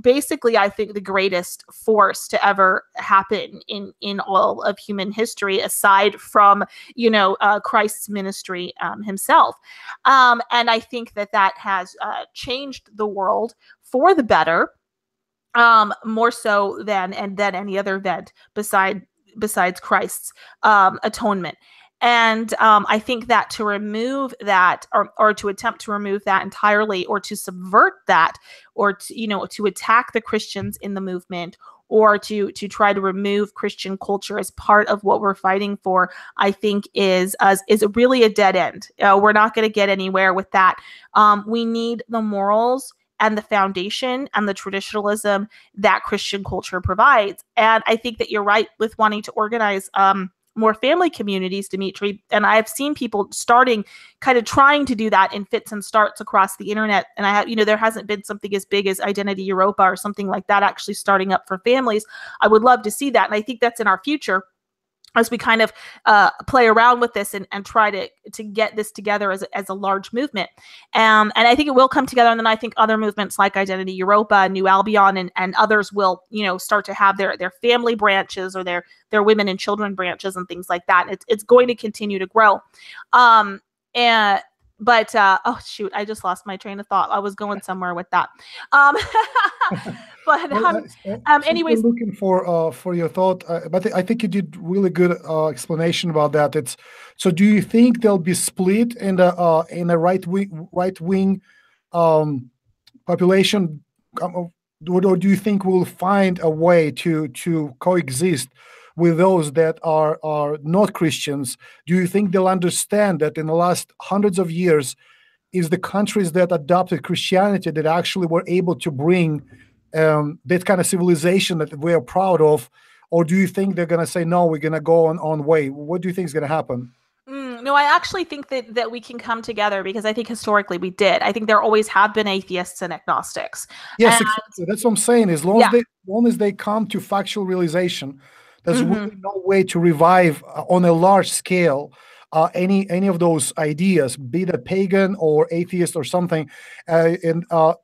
Speaker 1: basically, I think, the greatest force to ever happen in all of human history, aside from, Christ's ministry himself. And I think that has changed the world for the better, more so than any other event besides Christ's atonement. And I think that to remove that, or to attempt to remove that entirely, or to subvert that, or to attack the Christians in the movement, or to try to remove Christian culture as part of what we're fighting for, I think is really a dead end. We're not going to get anywhere with that. We need the morals and the foundation and the traditionalism that Christian culture provides. And I think that you're right with wanting to organize more family communities, Dimitri. And I've seen people kind of trying to do that in fits and starts across the internet. And there hasn't been something as big as Identity Europa or something like that actually starting up for families. I would love to see that. And I think that's in our future, as we kind of play around with this and try to get this together as a large movement. And I think it will come together. And then I think other movements like Identity Europa, New Albion, and others will, start to have their family branches, or their women and children branches and things like that. It's going to continue to grow. But oh shoot, I just lost my train of thought. I was going somewhere with that. But anyways,
Speaker 2: looking for your thought, but I think you did really good explanation about that. So do you think there'll be split in the right wing population, or do you think we'll find a way to coexist with those that are not Christians? Do you think they'll understand that in the last hundreds of years, is the countries that adopted Christianity that actually were able to bring that kind of civilization that we're proud of? Or do you think they're going to say, no, we're going to go on way? What do you think is going to happen?
Speaker 1: No, I actually think that we can come together, because I think historically we did. I think there always have been atheists and agnostics.
Speaker 2: Yes, exactly. That's what I'm saying. As long as they come to factual realization, there's really no way to revive on a large scale any of those ideas, be it pagan or atheist or something.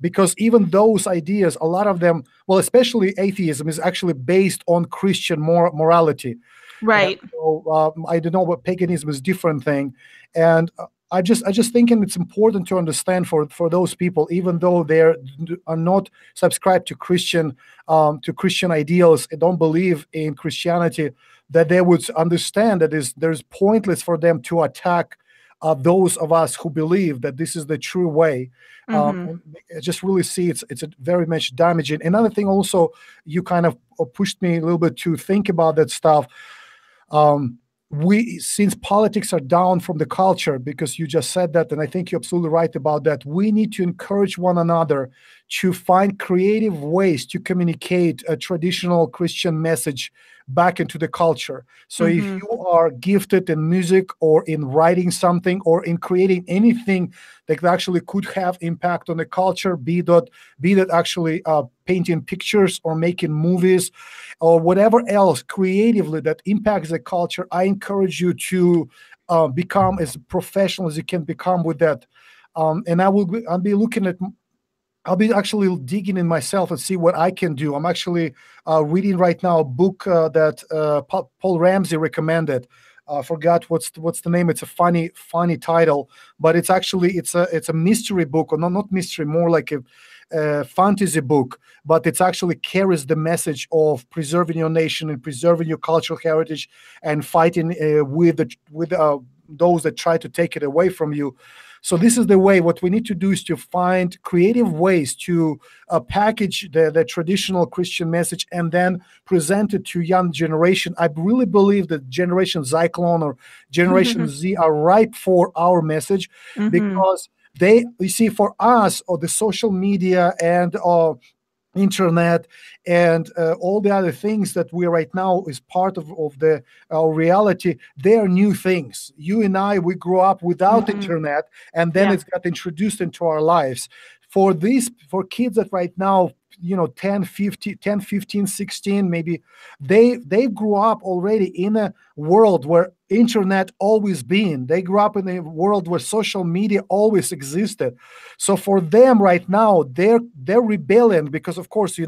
Speaker 2: Because even those ideas, a lot of them, well, especially atheism, is actually based on Christian morality.
Speaker 1: Right.
Speaker 2: So I don't know what paganism is a different thing. And I just thinking it's important to understand for those people, even though they are not subscribed to Christian ideals and don't believe in Christianity, that they would understand that there's pointless for them to attack those of us who believe that this is the true way. I just really see it's a very much damaging. Another thing also, you kind of pushed me a little bit to think about that stuff. Since politics are down from the culture, because you just said that, and I think you're absolutely right about that, we need to encourage one another to find creative ways to communicate a traditional Christian message back into the culture. So if you are gifted in music or in writing something or in creating anything that actually could have impact on the culture, be that actually painting pictures or making movies or whatever else creatively that impacts the culture, I encourage you to become as professional as you can become with that. And I'll be actually digging in myself and see what I can do. I'm actually reading right now a book that Paul Ramsey recommended. I forgot what's the name. It's a funny title, but it's a mystery book, or not mystery, more like a fantasy book. But it's actually carries the message of preserving your nation and preserving your cultural heritage and fighting with those that try to take it away from you. So this is the way. What we need to do is to find creative ways to package the traditional Christian message and then present it to young generation. I really believe that Generation Zyklon or Generation Z are ripe for our message, because you see, for us, or the social media and internet and all the other things that we right now is part of our reality, they are new things. You and I, we grew up without internet, and then it's got introduced into our lives. For kids that right now, 10, 15, 16, maybe, they grew up already in a world where internet always been. They grew up in a world where social media always existed. So for them right now, they're rebelling because, of course,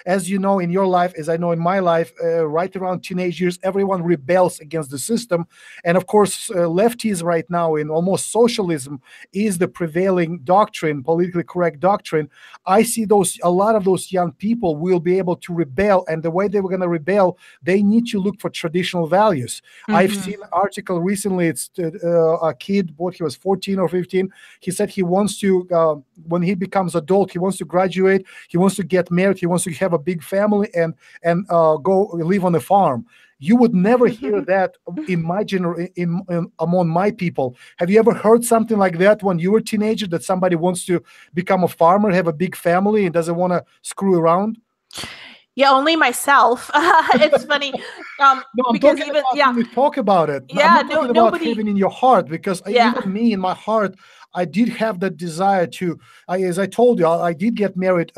Speaker 2: as you know in your life, as I know in my life, right around teenage years, everyone rebels against the system. And of course, lefties right now in almost socialism is the prevailing doctrine, politically correct doctrine. I see a lot of those young people will be able to rebel, and the way they were going to rebel, they need to look for traditional values. I've seen an article recently. It's a kid, what he was 14 or 15. He said he wants to, when he becomes adult, he wants to graduate, he wants to get married, he wants to have a big family and go live on a farm. You would never hear that in my among my people. Have you ever heard something like that when you were a teenager, that somebody wants to become a farmer, have a big family, and doesn't want to screw around?
Speaker 1: Yeah, only myself. It's funny.
Speaker 2: No, I'm
Speaker 1: because
Speaker 2: talking
Speaker 1: even
Speaker 2: about when we talk about it.
Speaker 1: Yeah,
Speaker 2: I'm not talking about
Speaker 1: nobody.
Speaker 2: having in your heart, because
Speaker 1: Yeah.
Speaker 2: even me in my heart, I did have that desire to. As I told you, I did get married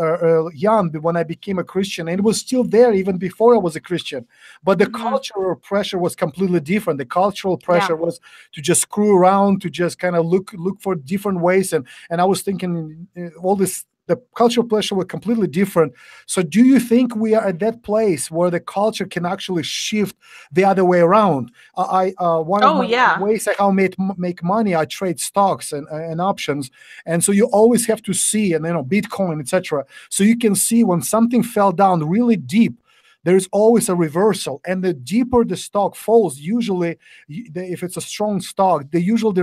Speaker 2: young when I became a Christian, and it was still there even before I was a Christian. But the cultural pressure was completely different. The cultural pressure was to just screw around, to just kind of look for different ways, and I was thinking all this. The cultural pressure was completely different. So do you think we are at that place where the culture can actually shift the other way around? One of my ways how make money, I trade stocks and options. And so you always have to see, and Bitcoin, etc. So you can see when something fell down really deep, there's always a reversal, and the deeper the stock falls, usually, if it's a strong stock, the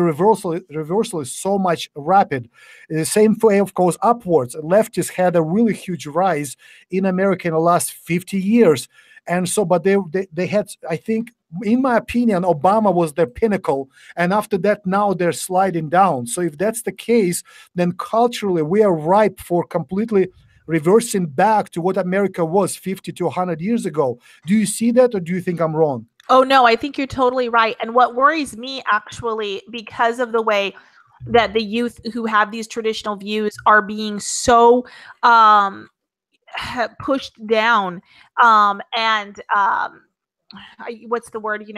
Speaker 2: reversal is so much rapid. The same way, of course, upwards. Leftists had a really huge rise in America in the last 50 years, and so, but they had, I think, in my opinion, Obama was their pinnacle, and after that, now they're sliding down. So if that's the case, then culturally we are ripe for completely reversing back to what America was 50 to 100 years ago. Do you see that, or do you think I'm wrong?
Speaker 1: Oh, no, I think you're totally right. And what worries me, actually, because of the way that the youth who have these traditional views are being so pushed down and what's the word,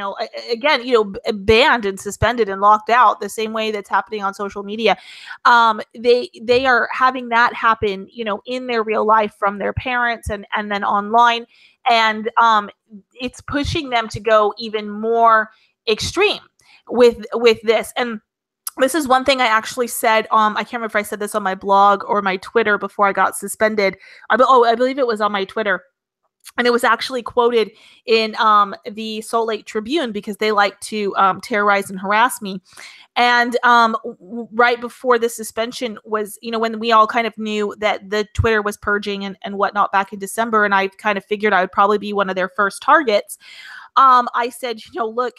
Speaker 1: again, banned and suspended and locked out, the same way that's happening on social media. They are having that happen, in their real life from their parents and then online. And it's pushing them to go even more extreme with this. And this is one thing I actually said. I can't remember if I said this on my blog or my Twitter before I got suspended. I believe it was on my Twitter. And it was actually quoted in the Salt Lake Tribune, because they like to terrorize and harass me. And right before the suspension was, when we all kind of knew that the Twitter was purging and whatnot back in December, and I kind of figured I would probably be one of their first targets. I said, look,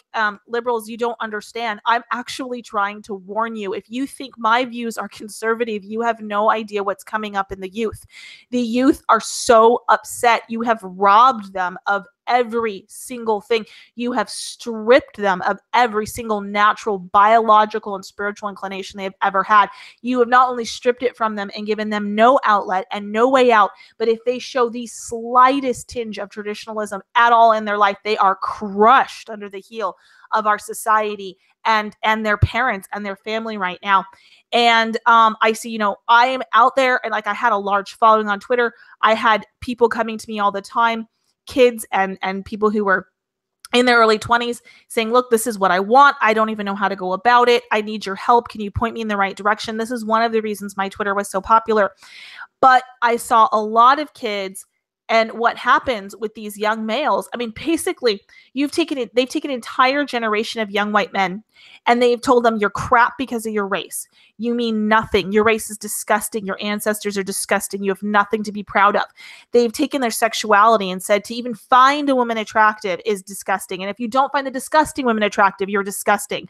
Speaker 1: liberals, you don't understand. I'm actually trying to warn you. If you think my views are conservative, you have no idea what's coming up in the youth. The youth are so upset. You have robbed them of every single thing. You have stripped them of every single natural, biological, and spiritual inclination they have ever had. You have not only stripped it from them and given them no outlet and no way out, but if they show the slightest tinge of traditionalism at all in their life, they are crushed under the heel of our society and their parents and their family right now. And I see, I am out there, and like, I had a large following on Twitter. I had people coming to me all the time, kids and people who were in their early 20s, saying, look, this is what I want. I don't even know how to go about it. I need your help. Can you point me in the right direction? This is one of the reasons my Twitter was so popular. But I saw a lot of kids, and what happens with these young males. I mean, basically, they've taken an entire generation of young white men, and they've told them, you're crap because of your race. You mean nothing. Your race is disgusting. Your ancestors are disgusting. You have nothing to be proud of. They've taken their sexuality and said to even find a woman attractive is disgusting. And if you don't find the disgusting women attractive, you're disgusting.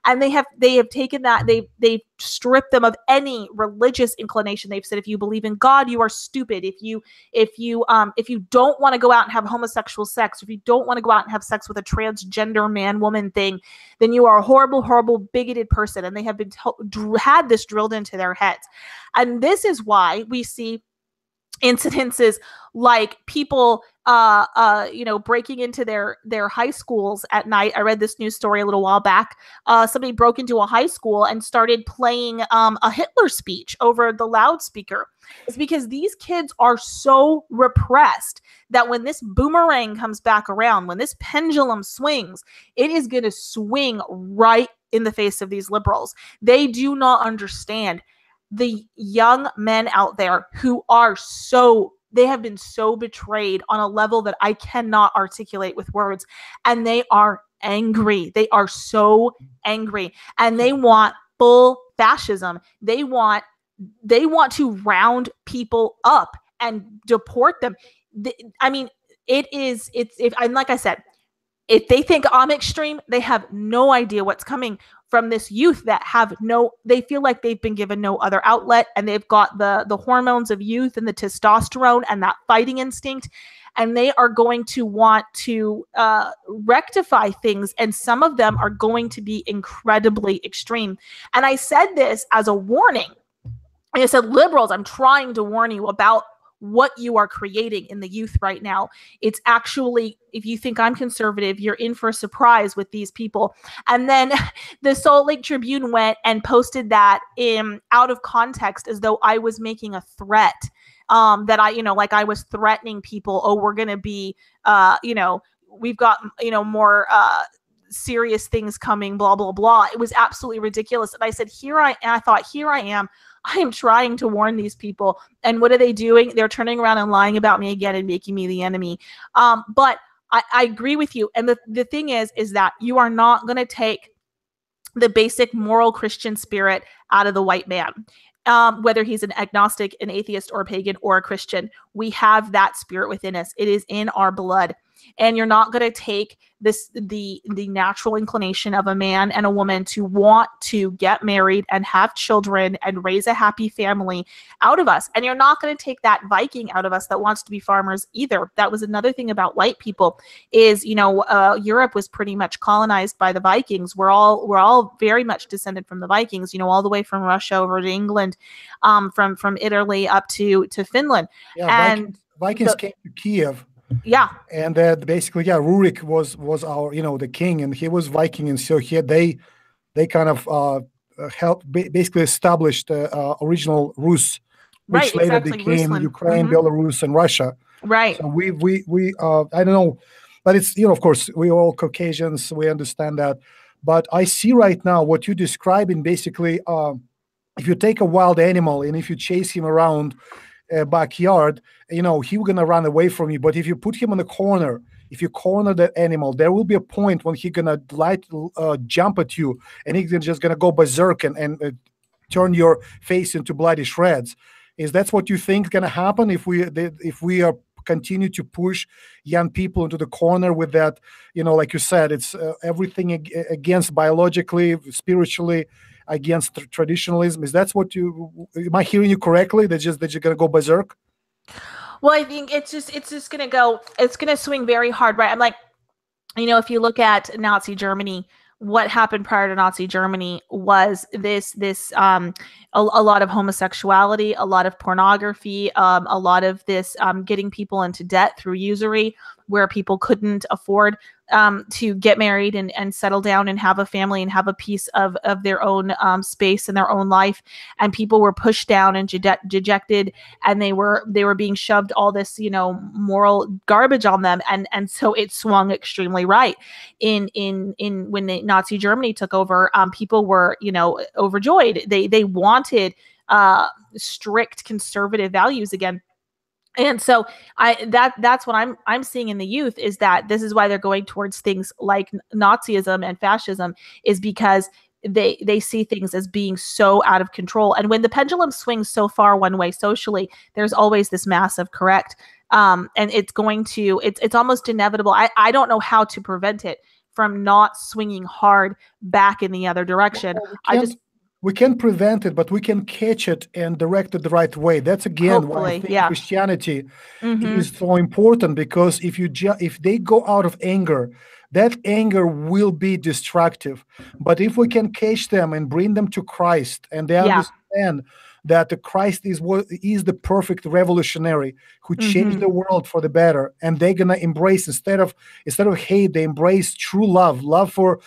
Speaker 1: And they have taken that, they've stripped them of any religious inclination. They've said, if you believe in God, you are stupid. If you don't want to go out and have homosexual sex, if you don't want to go out and have sex with a transgender man-woman thing, then you are a horrible, horrible, bigoted person. And they have had this drilled into their heads. And this is why we see incidences like people breaking into their high schools at night. I read this news story a little while back. Somebody broke into a high school and started playing a Hitler speech over the loudspeaker. It's because these kids are so repressed that when this boomerang comes back around, when this pendulum swings, it is going to swing right in the face of these liberals. They do not understand the young men out there who are they have been so betrayed on a level that I cannot articulate with words. And they are angry. They are so angry. And they want full fascism. They want to round people up and deport them. I mean, and like I said, if they think I'm extreme, they have no idea what's coming from this youth that they feel like they've been given no other outlet, and they've got the hormones of youth and the testosterone and that fighting instinct, and they are going to want to rectify things, and some of them are going to be incredibly extreme. And I said this as a warning. And I said, liberals, I'm trying to warn you about what you are creating in the youth right now. It's actually, if you think I'm conservative, you're in for a surprise with these people. And then the Salt Lake Tribune went and posted that out of context, as though I was making a threat, that I was threatening people. Oh, we're going to be, we've got, more serious things coming, blah, blah, blah. It was absolutely ridiculous. And I said, here I am. I am trying to warn these people. And what are they doing? They're turning around and lying about me again and making me the enemy. But I agree with you. And the thing is that you are not going to take the basic moral Christian spirit out of the white man. Whether he's an agnostic, an atheist, or a pagan, or a Christian, we have that spirit within us. It is in our blood. And you're not going to take the natural inclination of a man and a woman to want to get married and have children and raise a happy family out of us. And you're not going to take that Viking out of us that wants to be farmers either. That was another thing about white people is, Europe was pretty much colonized by the Vikings. We're all very much descended from the Vikings, all the way from Russia over to England, from Italy up to Finland.
Speaker 2: Yeah, and Vikings came to Kiev.
Speaker 1: Yeah,
Speaker 2: and basically, Rurik was our, the king, and he was Viking, and so they kind of helped basically establish the original Rus, which later became Rusland. Ukraine, Belarus, and Russia.
Speaker 1: Right.
Speaker 2: So we I don't know, but it's of course we all Caucasians, we understand that, but I see right now what you're describing. Basically, if you take a wild animal and if you chase him around backyard, he's gonna run away from you. But if you put him in the corner, if you corner that animal, there will be a point when he's gonna jump at you, and he's just gonna go berserk and turn your face into bloody shreds. Is that what you think is gonna happen if we continue to push young people into the corner with that? Like you said, it's everything against biologically, spiritually, against traditionalism. Is that what am I hearing you correctly? That you're gonna go berserk?
Speaker 1: Well, I think it's gonna swing very hard, right? I'm like, if you look at Nazi Germany, what happened prior to Nazi Germany was this a lot of homosexuality, a lot of pornography, a lot of this getting people into debt through usury, where people couldn't afford to get married and settle down and have a family and have a piece of their own space and their own life. And people were pushed down and dejected, and they were being shoved all this, moral garbage on them. And so it swung extremely right. In when the Nazi Germany took over, people were, overjoyed. They wanted strict conservative values again. And so that's what I'm seeing in the youth, is that this is why they're going towards things like Nazism and fascism, is because they see things as being so out of control. And when the pendulum swings so far one way socially, there's always this massive correct. And it's almost inevitable. I don't know how to prevent it from not swinging hard back in the other direction.
Speaker 2: We can prevent it, but we can catch it and direct it the right way. That's again why I think Christianity is so important, because if they go out of anger, that anger will be destructive. But if we can catch them and bring them to Christ, and they understand that the Christ is the perfect revolutionary who changed the world for the better, and they're gonna embrace instead of hate, they embrace true love for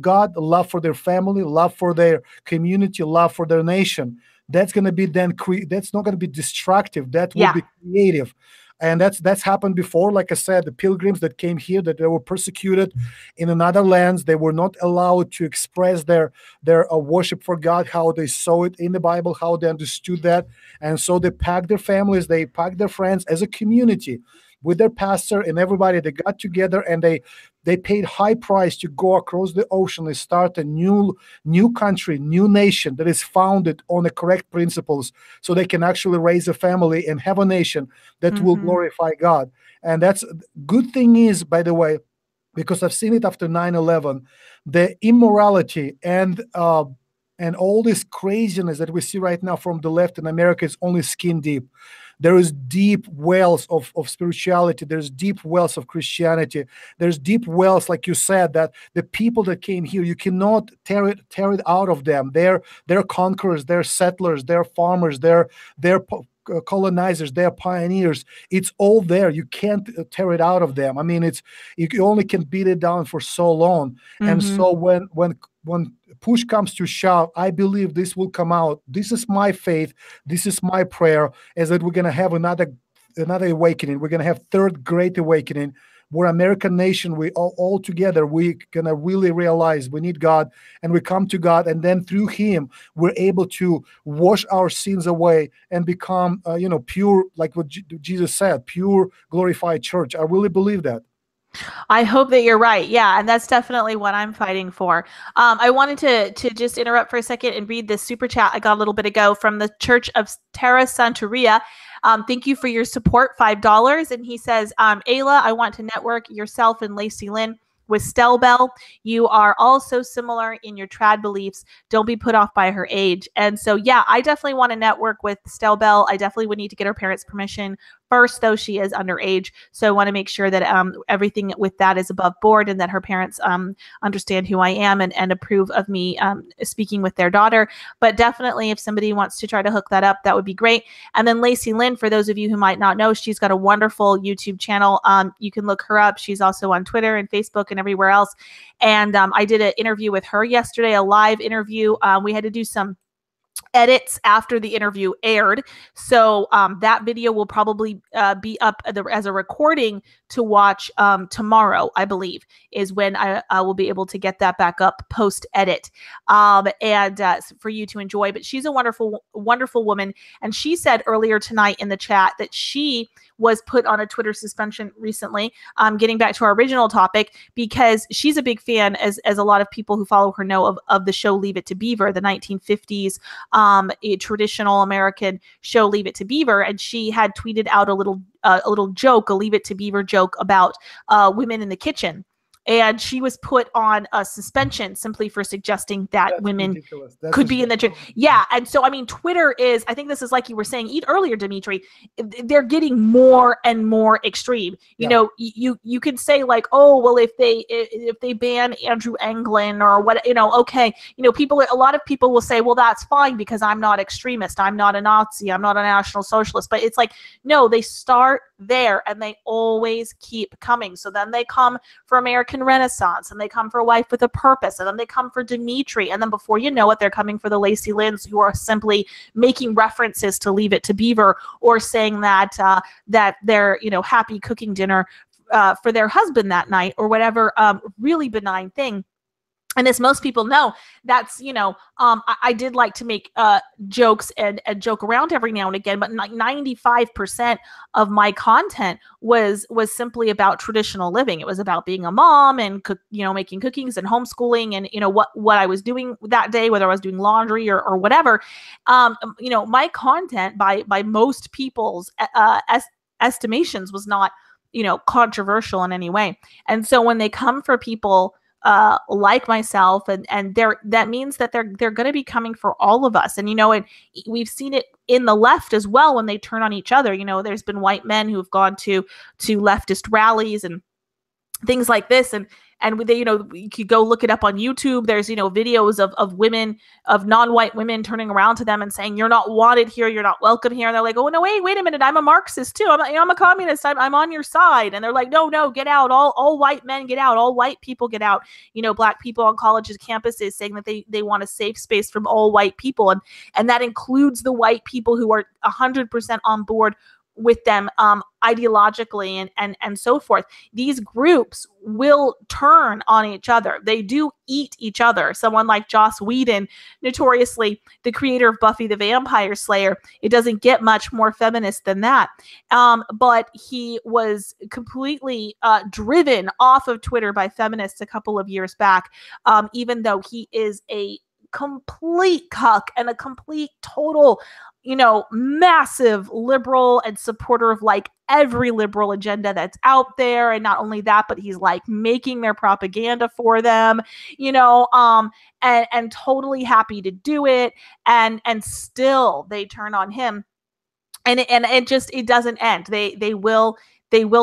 Speaker 2: God, love for their family, love for their community, love for their nation. That's gonna be that's not gonna be destructive. That will be creative. And that's happened before. Like I said, the pilgrims that came here, that they were persecuted in another lands, they were not allowed to express their worship for God, how they saw it in the Bible, how they understood that. And so they packed their families, they packed their friends as a community with their pastor and everybody. They got together and they paid high price to go across the ocean and start a new country, new nation that is founded on the correct principles, so they can actually raise a family and have a nation that will glorify God. And that's good thing is, by the way, because I've seen it after 9/11, the immorality and all this craziness that we see right now from the left in America is only skin deep. There is deep wells of spirituality. There's deep wells of Christianity. There's deep wells, like you said, that the people that came here, you cannot tear it out of them. They're conquerors, they're settlers, they're farmers, they're colonizers, they're pioneers. It's all there. You can't tear it out of them. I mean, you only can beat it down for so long. And so when push comes to shove, I believe this will come out. This is my faith. This is my prayer, is that we're going to have another awakening. We're going to have third great awakening, where American nation, we all together, we're going to really realize we need God, and we come to God, and then through him, we're able to wash our sins away and become, pure, like what Jesus said, pure, glorified church. I really believe that.
Speaker 1: I hope that you're right. Yeah, and that's definitely what I'm fighting for. I wanted to just interrupt for a second and read this super chat I got a little bit ago from the Church of Terra Santeria. Thank you for your support, $5. And he says, Ayla, I want to network yourself and Lacey Lynn with Stell Bell. You are all so similar in your trad beliefs. Don't be put off by her age. And so, yeah, I definitely want to network with Stell Bell. I definitely would need to get her parents' permission first, though she is underage. So I want to make sure that everything with that is above board, and that her parents understand who I am and approve of me speaking with their daughter. But definitely, if somebody wants to try to hook that up, that would be great. And then Lacey Lynn, for those of you who might not know, she's got a wonderful YouTube channel. You can look her up. She's also on Twitter and Facebook and everywhere else. And I did an interview with her yesterday, a live interview. We had to do some edits after the interview aired. So that video will probably be up as a recording to watch tomorrow, I believe, is when I will be able to get that back up post-edit and for you to enjoy. But she's a wonderful, wonderful woman. And she said earlier tonight in the chat that she was put on a Twitter suspension recently, getting back to our original topic, because she's a big fan, as a lot of people who follow her know, of the show Leave It to Beaver, the 1950s a traditional American show Leave It to Beaver. And she had tweeted out a little joke, a Leave It to Beaver joke about women in the kitchen. And she was put on a suspension simply for suggesting that women could be in the gym. Yeah. And so, I mean, Twitter is, I think this is like you were saying earlier, Dimitri, they're getting more and more extreme. You know, you can say like, oh, well, if they ban Andrew Anglin or what, okay. A lot of people will say, well, that's fine because I'm not extremist. I'm not a Nazi. I'm not a National Socialist. But it's like, no, they start there and they always keep coming. So then they come for American Renaissance, and they come for Wife with a Purpose, and then they come for Dimitri, and then before you know it, they're coming for the Lacey Lynns, who are simply making references to Leave It to Beaver, or saying that that they're happy cooking dinner for their husband that night, or whatever really benign thing. And as most people know, that's, I did like to make jokes and joke around every now and again, but like 95% of my content was simply about traditional living. It was about being a mom and making cookies and homeschooling and, what I was doing that day, whether I was doing laundry or whatever. My content by most people's estimations was not, controversial in any way. And so when they come for people like myself, and that means that they're going to be coming for all of us. And and we've seen it in the left as well when they turn on each other. There's been white men who have gone to leftist rallies and things like this, and And they, you could go look it up on YouTube. There's, videos of women, of non-white women turning around to them and saying, you're not wanted here, you're not welcome here. And they're like, oh no, wait a minute, I'm a Marxist too. I'm a communist. I'm on your side. And they're like, no, get out. All white men get out. All white people get out. Black people on colleges campuses saying that they want a safe space from all white people, and that includes the white people who are 100% on board with them ideologically and so forth. These groups will turn on each other. They do eat each other. Someone like Joss Whedon, notoriously the creator of Buffy the Vampire Slayer, it doesn't get much more feminist than that. But he was completely driven off of Twitter by feminists a couple of years back, even though he is a complete cuck and a complete total massive liberal and supporter of like every liberal agenda that's out there. And not only that, but he's like making their propaganda for them, and totally happy to do it. And still they turn on him. And it doesn't end. They will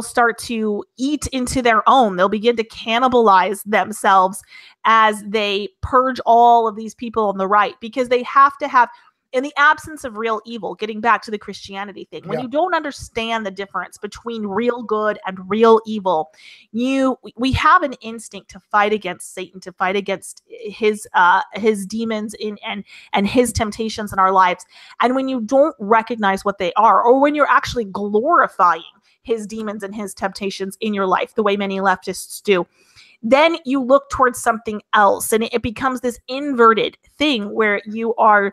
Speaker 1: start to eat into their own. They'll begin to cannibalize themselves as they purge all of these people on the right, because they have to have, in the absence of real evil, getting back to the Christianity thing, when you don't understand the difference between real good and real evil, we have an instinct to fight against Satan, to fight against his demons and his temptations in our lives. And when you don't recognize what they are, or when you're actually glorifying his demons and his temptations in your life, the way many leftists do, then you look towards something else, and it becomes this inverted thing where you are,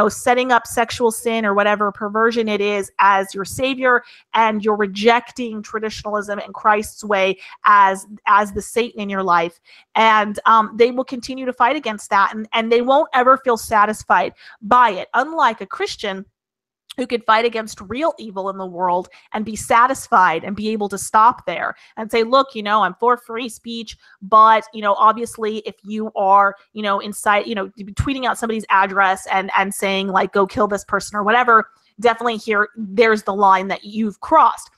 Speaker 1: setting up sexual sin or whatever perversion it is as your savior, and you're rejecting traditionalism and Christ's way as the Satan in your life. And they will continue to fight against that, and they won't ever feel satisfied by it. Unlike a Christian who could fight against real evil in the world and be satisfied and be able to stop there and say, look, I'm for free speech, but, obviously if you are, inside, tweeting out somebody's address and saying like, go kill this person or whatever, definitely there's the line that you've crossed.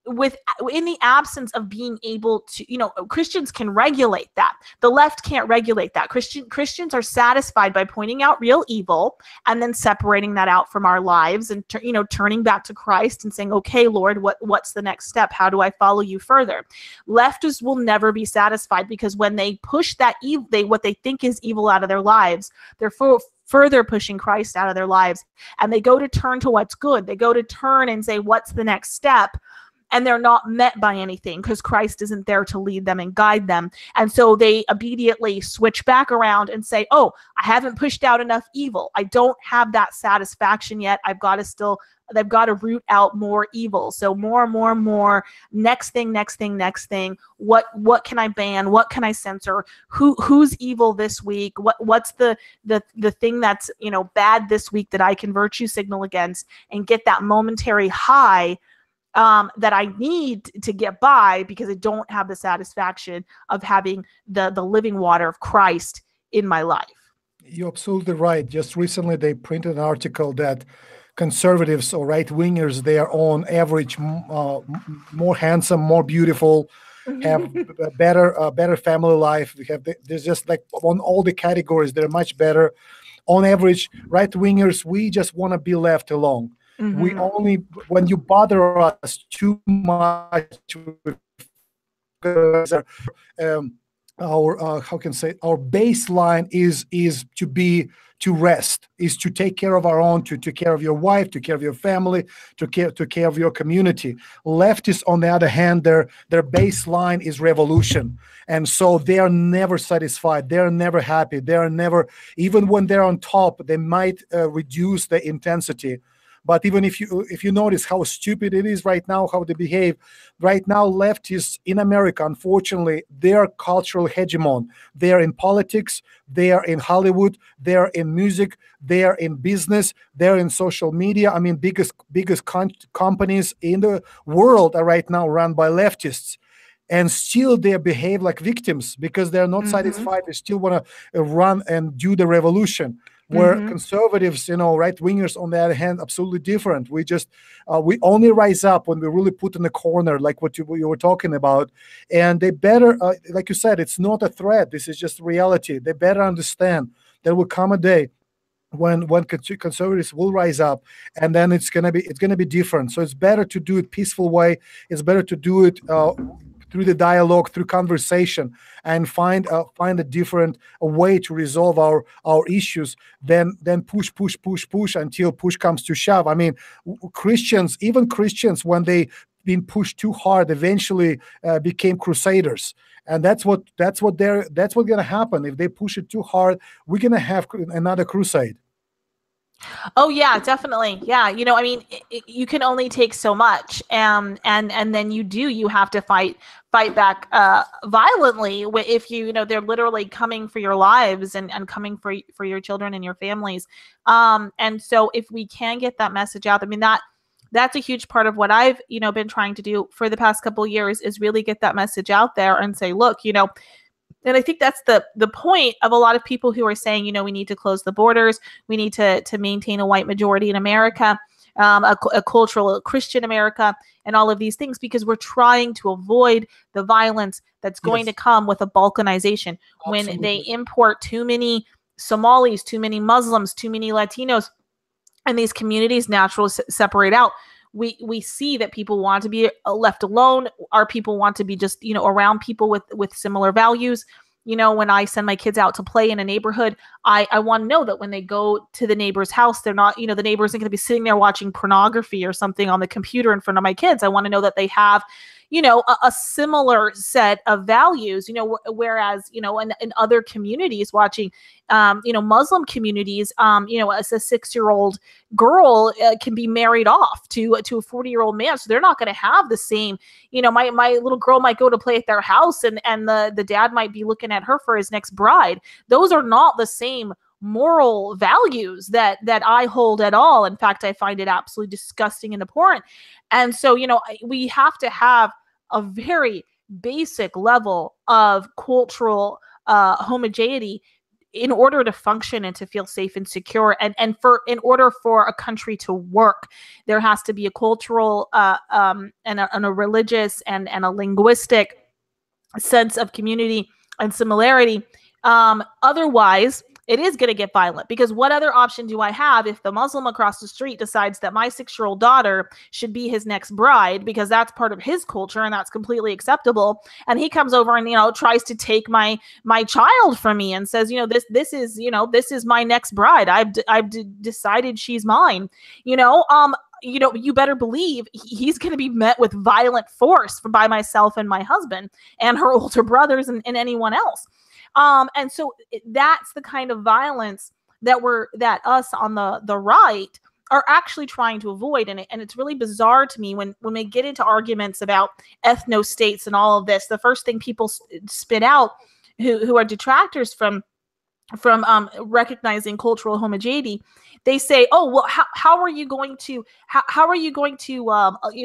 Speaker 1: In the absence of being able to, Christians can regulate that. The left can't regulate that. Christians are satisfied by pointing out real evil and then separating that out from our lives and, turning back to Christ and saying, okay, Lord, what's the next step? How do I follow you further? Leftists will never be satisfied, because when they push that evil, what they think is evil out of their lives, they're further pushing Christ out of their lives, and they go to turn to what's good. They go to turn and say, what's the next step? And they're not met by anything, because Christ isn't there to lead them and guide them. And so they immediately switch back around and say, oh, I haven't pushed out enough evil. I don't have that satisfaction yet. They've got to root out more evil. So more, next thing. What can I ban? What can I censor? Who's evil this week? What's the thing that's, bad this week that I can virtue signal against and get that momentary high that I need to get by, because I don't have the satisfaction of having the living water of Christ in my life.
Speaker 2: You're absolutely right. Just recently, they printed an article that conservatives or right-wingers, they are on average more handsome, more beautiful, have a better family life. There's just like on all the categories, they're much better. On average, right-wingers, we just want to be left alone. We only, when you bother us too much with our baseline is to rest, is to take care of our own, to take care of your wife, to take care of your family, to take care of your community. Leftists, on the other hand, their baseline is revolution. And so they are never satisfied. They're never happy. They're never, even when they're on top, they might reduce the intensity. But even if you notice how stupid it is right now, how they behave right now, leftists in America, unfortunately, they are cultural hegemon. They are in politics, they are in Hollywood, they are in music, they are in business, they're in social media. I mean, biggest companies in the world are right now run by leftists. And still they behave like victims because they're not satisfied. They still want to run and do the revolution. where conservatives, right wingers, on the other hand, absolutely different. We only rise up when we really put in the corner, like what you were talking about. And they better, like you said, it's not a threat. This is just reality. They better understand there will come a day when conservatives will rise up, and then it's gonna be different. So it's better to do it peaceful way. It's better to do it through the dialogue, through conversation, and find a different way to resolve our issues than push until push comes to shove. I mean, even Christians, when they been pushed too hard, eventually became crusaders. And that's what's gonna happen. If they push it too hard, we're gonna have another crusade.
Speaker 1: Oh yeah, definitely. Yeah, I mean, you can only take so much, and then you have to fight back violently. If they're literally coming for your lives and coming for your children and your families. And so if we can get that message out, I mean, that's a huge part of what I've been trying to do for the past couple of years, is really get that message out there and say, look, and I think that's the point of a lot of people who are saying, we need to close the borders. We need to maintain a white majority in America, a cultural Christian America, and all of these things, because we're trying to avoid the violence that's going to come with a balkanization. Absolutely. When they import too many Somalis, too many Muslims, too many Latinos, and these communities naturally separate out. We see that people want to be left alone. Our people want to be just, around people with similar values. When I send my kids out to play in a neighborhood, I want to know that when they go to the neighbor's house, they're not, the neighbor isn't going to be sitting there watching pornography or something on the computer in front of my kids. I want to know that they have, a similar set of values, whereas, in other communities watching, Muslim communities, as a 6-year-old girl can be married off to a 40-year-old man. So they're not going to have the same, my little girl might go to play at their house and the dad might be looking at her for his next bride. Those are not the same moral values that I hold at all. In fact, I find it absolutely disgusting and abhorrent. And so, we have to have a very basic level of cultural homogeneity in order to function and to feel safe and secure. And in order for a country to work, there has to be a cultural and a religious and a linguistic sense of community and similarity. Otherwise, it is going to get violent, because what other option do I have if the Muslim across the street decides that my 6-year-old daughter should be his next bride, because that's part of his culture and that's completely acceptable, and he comes over and tries to take my child from me and says, this is my next bride. I've decided she's mine. You better believe he's going to be met with violent force by myself and my husband and her older brothers and anyone else. And so that's the kind of violence that us on the right are actually trying to avoid. And it's really bizarre to me when we get into arguments about ethno-states and all of this. The first thing people spit out who are detractors from recognizing cultural homogeneity, they say, oh, well, how are you going to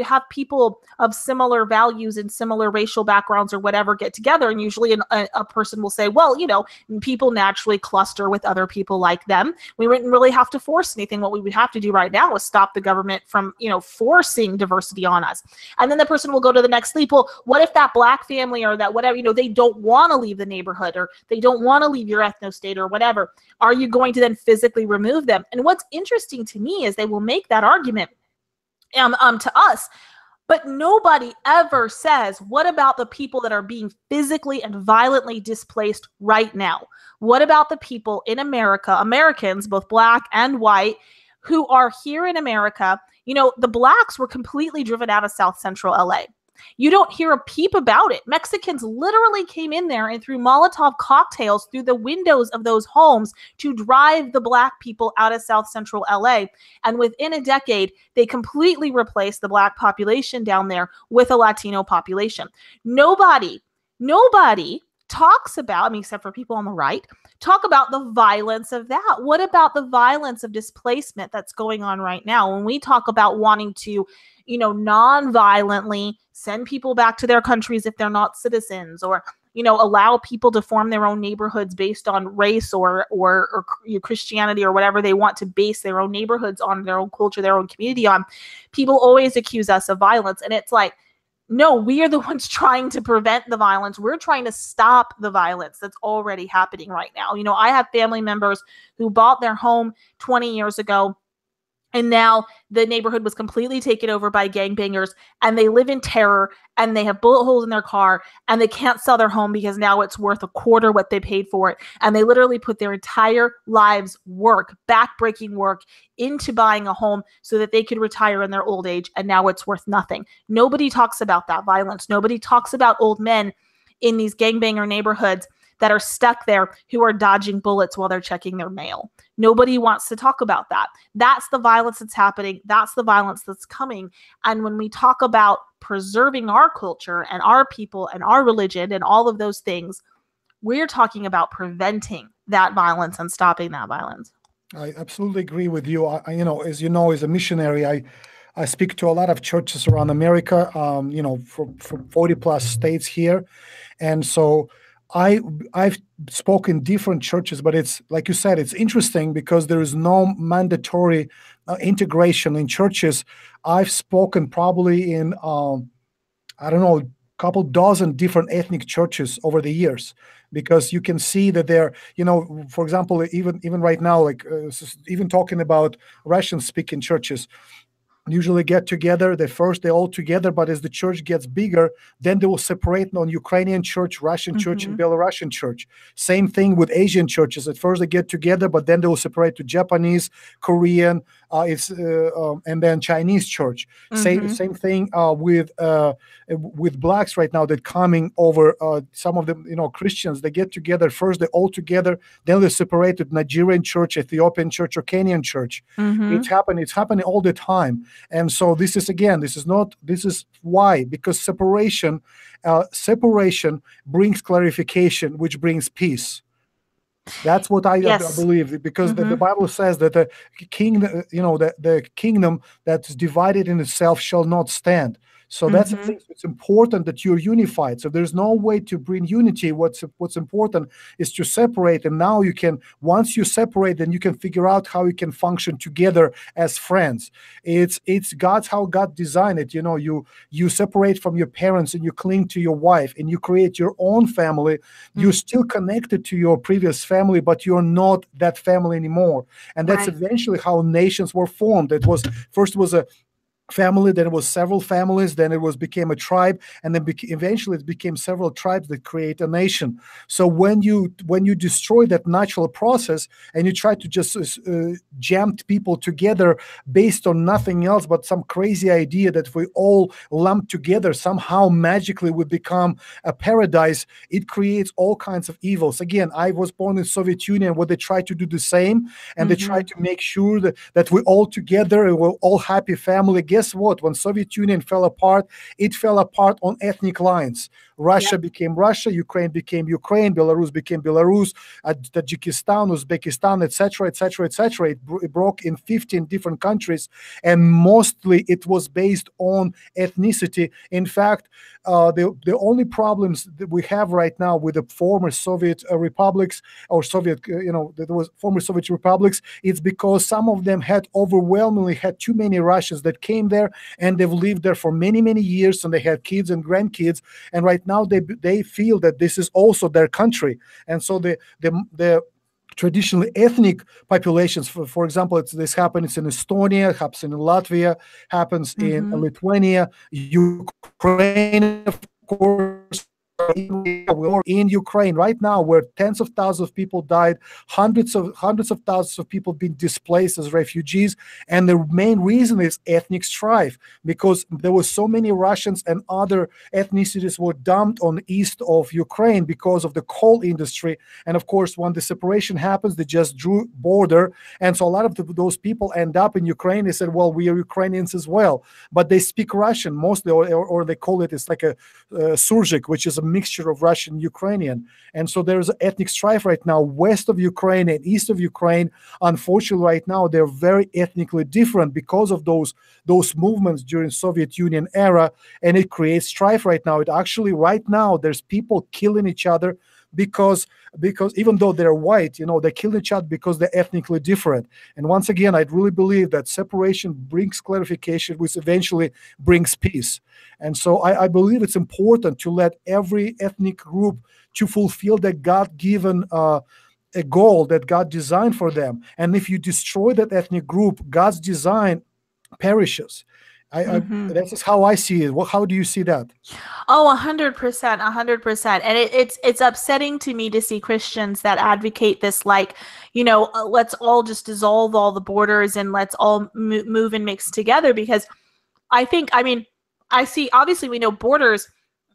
Speaker 1: have people of similar values and similar racial backgrounds or whatever get together? And usually a person will say, well, people naturally cluster with other people like them. We wouldn't really have to force anything. What we would have to do right now is stop the government from, forcing diversity on us. And then the person will go to the next leap. Well, what if that black family or that whatever, they don't want to leave the neighborhood, or they don't want to leave your ethno-state or whatever? Are you going to then physically remove them? And what's interesting to me is they will make that argument to us, but nobody ever says, what about the people that are being physically and violently displaced right now? What about the people in America, Americans, both black and white, who are here in America? The blacks were completely driven out of South Central LA. You don't hear a peep about it. Mexicans literally came in there and threw Molotov cocktails through the windows of those homes to drive the black people out of South Central LA. And within a decade, they completely replaced the black population down there with a Latino population. Nobody talks about, except for people on the right, talk about the violence of that. What about the violence of displacement that's going on right now? When we talk about wanting to, non-violently send people back to their countries if they're not citizens, or, allow people to form their own neighborhoods based on race or Christianity or whatever they want to base their own neighborhoods on, their own culture, their own community on, people always accuse us of violence. And it's like, no, we are the ones trying to prevent the violence. We're trying to stop the violence that's already happening right now. I have family members who bought their home 20 years ago, and now the neighborhood was completely taken over by gangbangers, and they live in terror, and they have bullet holes in their car, and they can't sell their home because now it's worth a quarter what they paid for it. And they literally put their entire lives' work, backbreaking work, into buying a home so that they could retire in their old age, and now it's worth nothing. Nobody talks about that violence. Nobody talks about old men in these gangbanger neighborhoods that are stuck there who are dodging bullets while they're checking their mail. Nobody wants to talk about that. That's the violence that's happening. That's the violence that's coming. And when we talk about preserving our culture and our people and our religion and all of those things, we're talking about preventing that violence and stopping that violence.
Speaker 2: I absolutely agree with you. As you know, as a missionary, I speak to a lot of churches around America, from 40 plus states here. And so I've spoken different churches, but it's like you said, it's interesting because there is no mandatory integration in churches. I've spoken probably in I don't know, a couple dozen different ethnic churches over the years, because you can see that they're, for example, even right now, like even talking about Russian speaking churches, usually get together. They're all together, but as the church gets bigger, then they will separate on Ukrainian church, Russian church, and Belarusian church. Same thing with Asian churches. At first they get together, but then they will separate to Japanese, Korean, and then Chinese church. Same thing with blacks right now that coming over. Some of them, Christians, they get together first. They're all together, then they separate to Nigerian church, Ethiopian church, or Kenyan church. It's happening all the time. And so this is why, because separation brings clarification, which brings peace. That's what I believe, because the Bible says that the kingdom that's divided in itself shall not stand. So that's the thing. It's important that you're unified. So there's no way to bring unity. What's important is to separate. And now once you separate, then you can figure out how you can function together as friends. It's how God designed it. You separate from your parents and you cling to your wife and you create your own family. You're still connected to your previous family, but you're not that family anymore. And that's eventually how nations were formed. First was a family, then it was several families, then it became a tribe, and then eventually it became several tribes that create a nation. So when you destroy that natural process and you try to just jam people together based on nothing else but some crazy idea that we all lump together, somehow magically we become a paradise, it creates all kinds of evils. Again, I was born in Soviet Union, where they try to do the same, and they try to make sure that we're all together and we're all happy family. Guess what? When Soviet Union fell apart, it fell apart on ethnic lines. Russia became Russia, Ukraine became Ukraine, Belarus became Belarus, Tajikistan, Uzbekistan, etc., etc., etc. It broke in 15 different countries, and mostly it was based on ethnicity. In fact, the only problems that we have right now with the former Soviet republics, or former Soviet republics, it's because some of them overwhelmingly had too many Russians that came there, and they've lived there for many, many years, and they had kids and grandkids, and right now they feel that this is also their country. And so the traditionally ethnic populations, for example, this happens in Estonia, happens in Latvia, happens in Lithuania, Ukraine, of course. In Ukraine right now, where tens of thousands of people died, hundreds of thousands of people being displaced as refugees, and the main reason is ethnic strife, because there were so many Russians and other ethnicities were dumped on east of Ukraine because of the coal industry. And of course, when the separation happens, they just drew border, and so a lot of those people end up in Ukraine. They said, well, we are Ukrainians as well, but they speak Russian mostly, or they call it's like a surzik, which is a mixture of Russian and Ukrainian. And so there's ethnic strife right now, west of Ukraine and east of Ukraine. Unfortunately, right now, they're very ethnically different because of those movements during Soviet Union era, and it creates strife right now. It actually, right now, there's people killing each other because even though they're white, they kill each other because they're ethnically different. And once again, I really believe that separation brings clarification, which eventually brings peace. And so I believe it's important to let every ethnic group to fulfill that God-given a goal that God designed for them. And if you destroy that ethnic group, God's design perishes. That's just how I see it. How do you see that?
Speaker 1: Oh, 100%, 100%. And it's upsetting to me to see Christians that advocate this, like, let's all just dissolve all the borders and let's all move and mix together. Because I see, obviously we know borders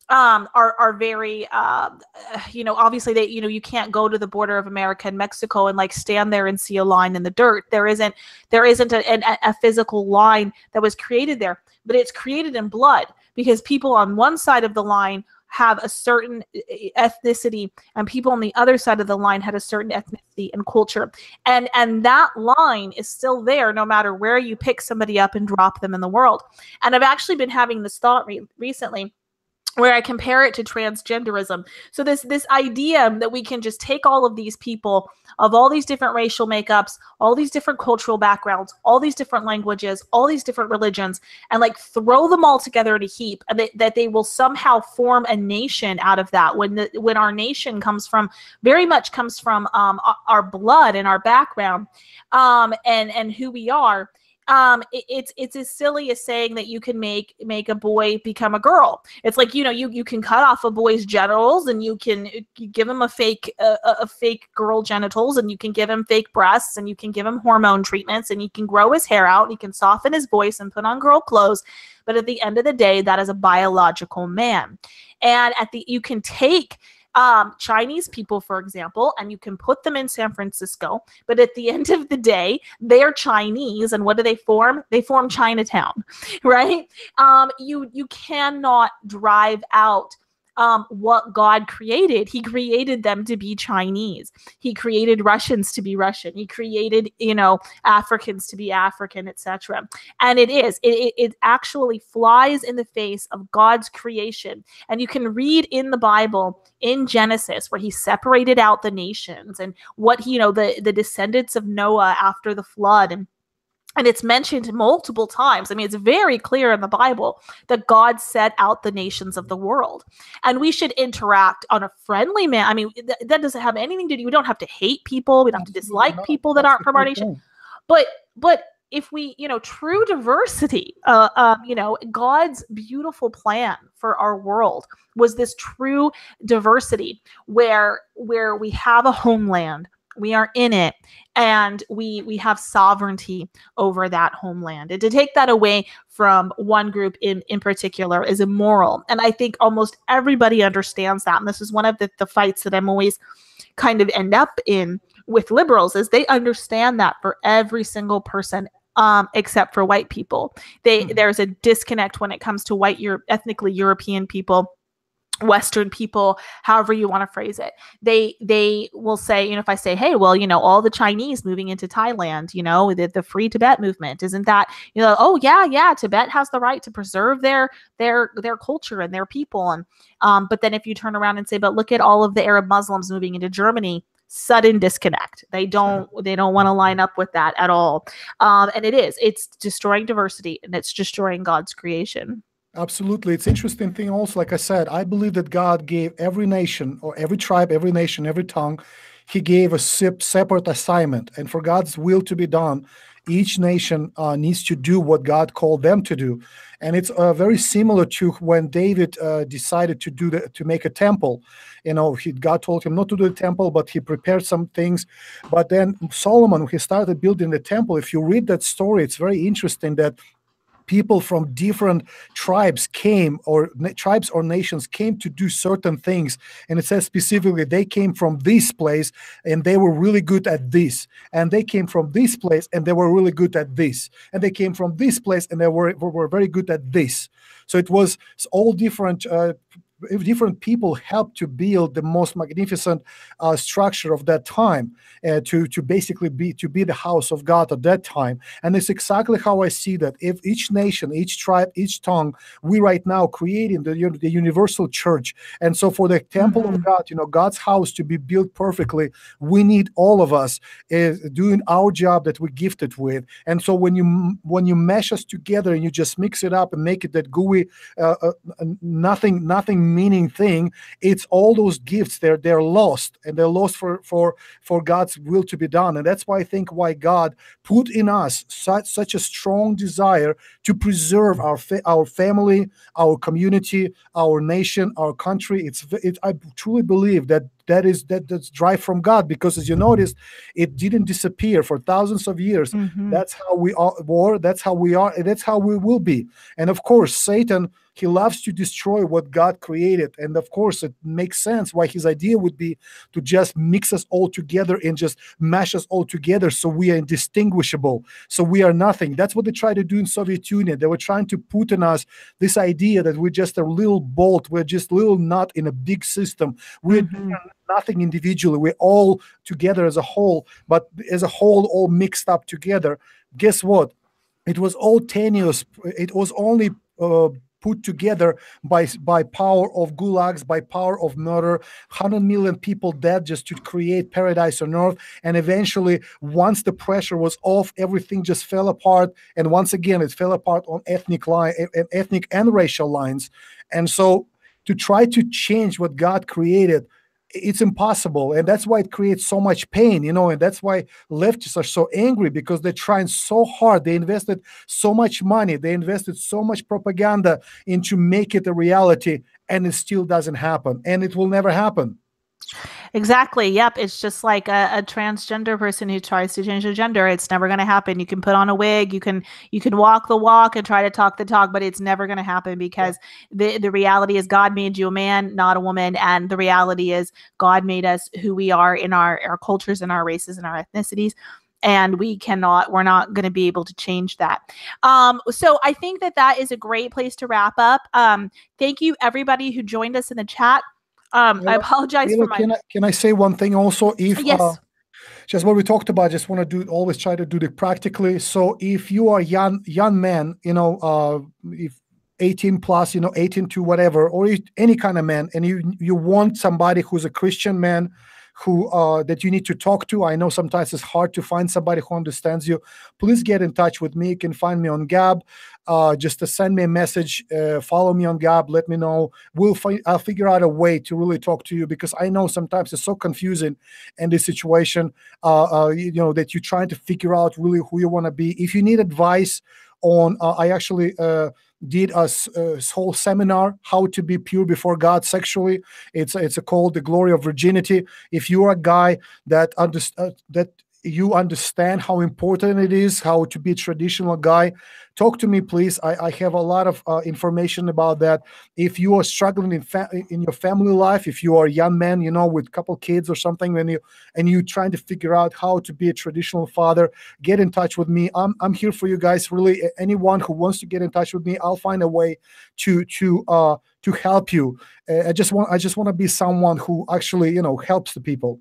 Speaker 1: are very, obviously they, you can't go to the border of America and Mexico and like stand there and see a line in the dirt. There isn't a physical line that was created there, but it's created in blood, because people on one side of the line have a certain ethnicity and people on the other side of the line had a certain ethnicity and culture. And that line is still there no matter where you pick somebody up and drop them in the world. And I've actually been having this thought recently, where I compare it to transgenderism. So this idea that we can just take all of these people of all these different racial makeups, all these different cultural backgrounds, all these different languages, all these different religions, and like throw them all together in a heap, and that they will somehow form a nation out of that. When our nation very much comes from our blood and our background, and who we are. It's as silly as saying that you can make a boy become a girl. It's like, you can cut off a boy's genitals, and you give him a fake girl genitals, and you can give him fake breasts, and you can give him hormone treatments, and you can grow his hair out, and you can soften his voice and put on girl clothes. But at the end of the day, that is a biological man. And you can take Chinese people, for example, and you can put them in San Francisco, but at the end of the day, they're Chinese, and what do they form? They form Chinatown, right? You cannot drive out what God created. He created them to be Chinese. He created Russians to be Russian. He created, Africans to be African, etc. And it actually flies in the face of God's creation. And you can read in the Bible, in Genesis, where he separated out the nations and what, the descendants of Noah after the flood, and it's mentioned multiple times. I mean, it's very clear in the Bible that God set out the nations of the world. And we should interact on a friendly manner. I mean, that doesn't have anything to do. We don't have to hate people. We don't have to dislike people that aren't from our nation. But if we, true diversity, God's beautiful plan for our world was this true diversity where we have a homeland. We are in it, and we have sovereignty over that homeland. And to take that away from one group in particular is immoral. And I think almost everybody understands that. And this is one of the fights that I'm always kind of end up in with liberals, is they understand that for every single person, except for white people. There's a disconnect when it comes to ethnically European people, Western people, however you want to phrase it. They will say, if I say, hey, well, all the Chinese moving into Thailand, the free Tibet movement, isn't that, oh yeah, Tibet has the right to preserve their culture and their people. And but then if you turn around and say, but look at all of the Arab Muslims moving into Germany, sudden disconnect. They don't want to line up with that at all. And it's destroying diversity, and it's destroying God's creation.
Speaker 2: Absolutely. It's interesting thing also, like I said, I believe that God gave every nation, or every tribe, every nation, every tongue, he gave a separate assignment. And for God's will to be done, each nation needs to do what God called them to do. And it's very similar to when David decided to make a temple. God told him not to do the temple, but he prepared some things. But then Solomon, he started building the temple. If you read that story, it's very interesting that people from different tribes tribes or nations came to do certain things. And it says specifically, they came from this place and they were really good at this. And they came from this place and they were really good at this. And they came from this place and they were very good at this. So it was all different different people helped to build the most magnificent structure of that time, to basically be the house of God at that time. And it's exactly how I see that. If each nation, each tribe, each tongue, we right now creating the universal church. And so for the temple of God, God's house to be built perfectly, we need all of us doing our job that we're gifted with. And so when you mesh us together and you just mix it up and make it that gooey, nothing meaning thing, it's all those gifts, they're lost, and they're lost for God's will to be done. And that's why I think why God put in us such a strong desire to preserve our family, our community, our nation, our country. I truly believe that's drive from God, because as you noticed, it didn't disappear for thousands of years. That's how we were, that's how we are, and that's how we will be. And of course, Satan, he loves to destroy what God created. And of course, it makes sense why his idea would be to just mix us all together and just mash us all together so we are indistinguishable, so we are nothing. That's what they tried to do in Soviet Union. They were trying to put in us this idea that we're just a little bolt, we're just a little nut in a big system. We're nothing individually. We're all together as a whole, but as a whole, all mixed up together. Guess what? It was all tenuous. It was only put together by power of gulags, by power of murder, 100 million people dead just to create paradise on earth. And eventually, once the pressure was off, everything just fell apart. And once again, it fell apart on ethnic and racial lines. And so to try to change what God created, it's impossible. And that's why it creates so much pain, and that's why leftists are so angry, because they're trying so hard. They invested so much money, they invested so much propaganda into make it a reality, and it still doesn't happen, and it will never happen.
Speaker 1: Exactly. Yep. It's just like a transgender person who tries to change their gender. It's never going to happen. You can put on a wig, you can walk the walk and try to talk the talk, but it's never going to happen, because the reality is God made you a man, not a woman. And the reality is God made us who we are in our cultures and our races and our ethnicities. And we're not going to be able to change that. So I think that is a great place to wrap up. Thank you everybody who joined us in the chat. I apologize for my.
Speaker 2: Can I say one thing also?
Speaker 1: Yes.
Speaker 2: Just what we talked about, just want to always try to do it practically. So if you are young man, if 18 plus, 18 to whatever, or any kind of man, and you want somebody who's a Christian man, who that you need to talk to. I know sometimes it's hard to find somebody who understands you. Please get in touch with me. You can find me on Gab. Just to send me a message, follow me on Gab, let me know. I'll figure out a way to really talk to you, because I know sometimes it's so confusing in this situation, that you're trying to figure out really who you want to be. If you need advice on, I actually did a whole seminar, how to be pure before God sexually. It's called The Glory of Virginity. If you are a guy that you understand how important it is, how to be a traditional guy, talk to me, please. I have a lot of information about that. If you are struggling in your family life, if you are a young man, with a couple kids or something, and you're trying to figure out how to be a traditional father, get in touch with me. I'm here for you guys. Really, anyone who wants to get in touch with me, I'll find a way to help you. I just want to be someone who actually helps the people.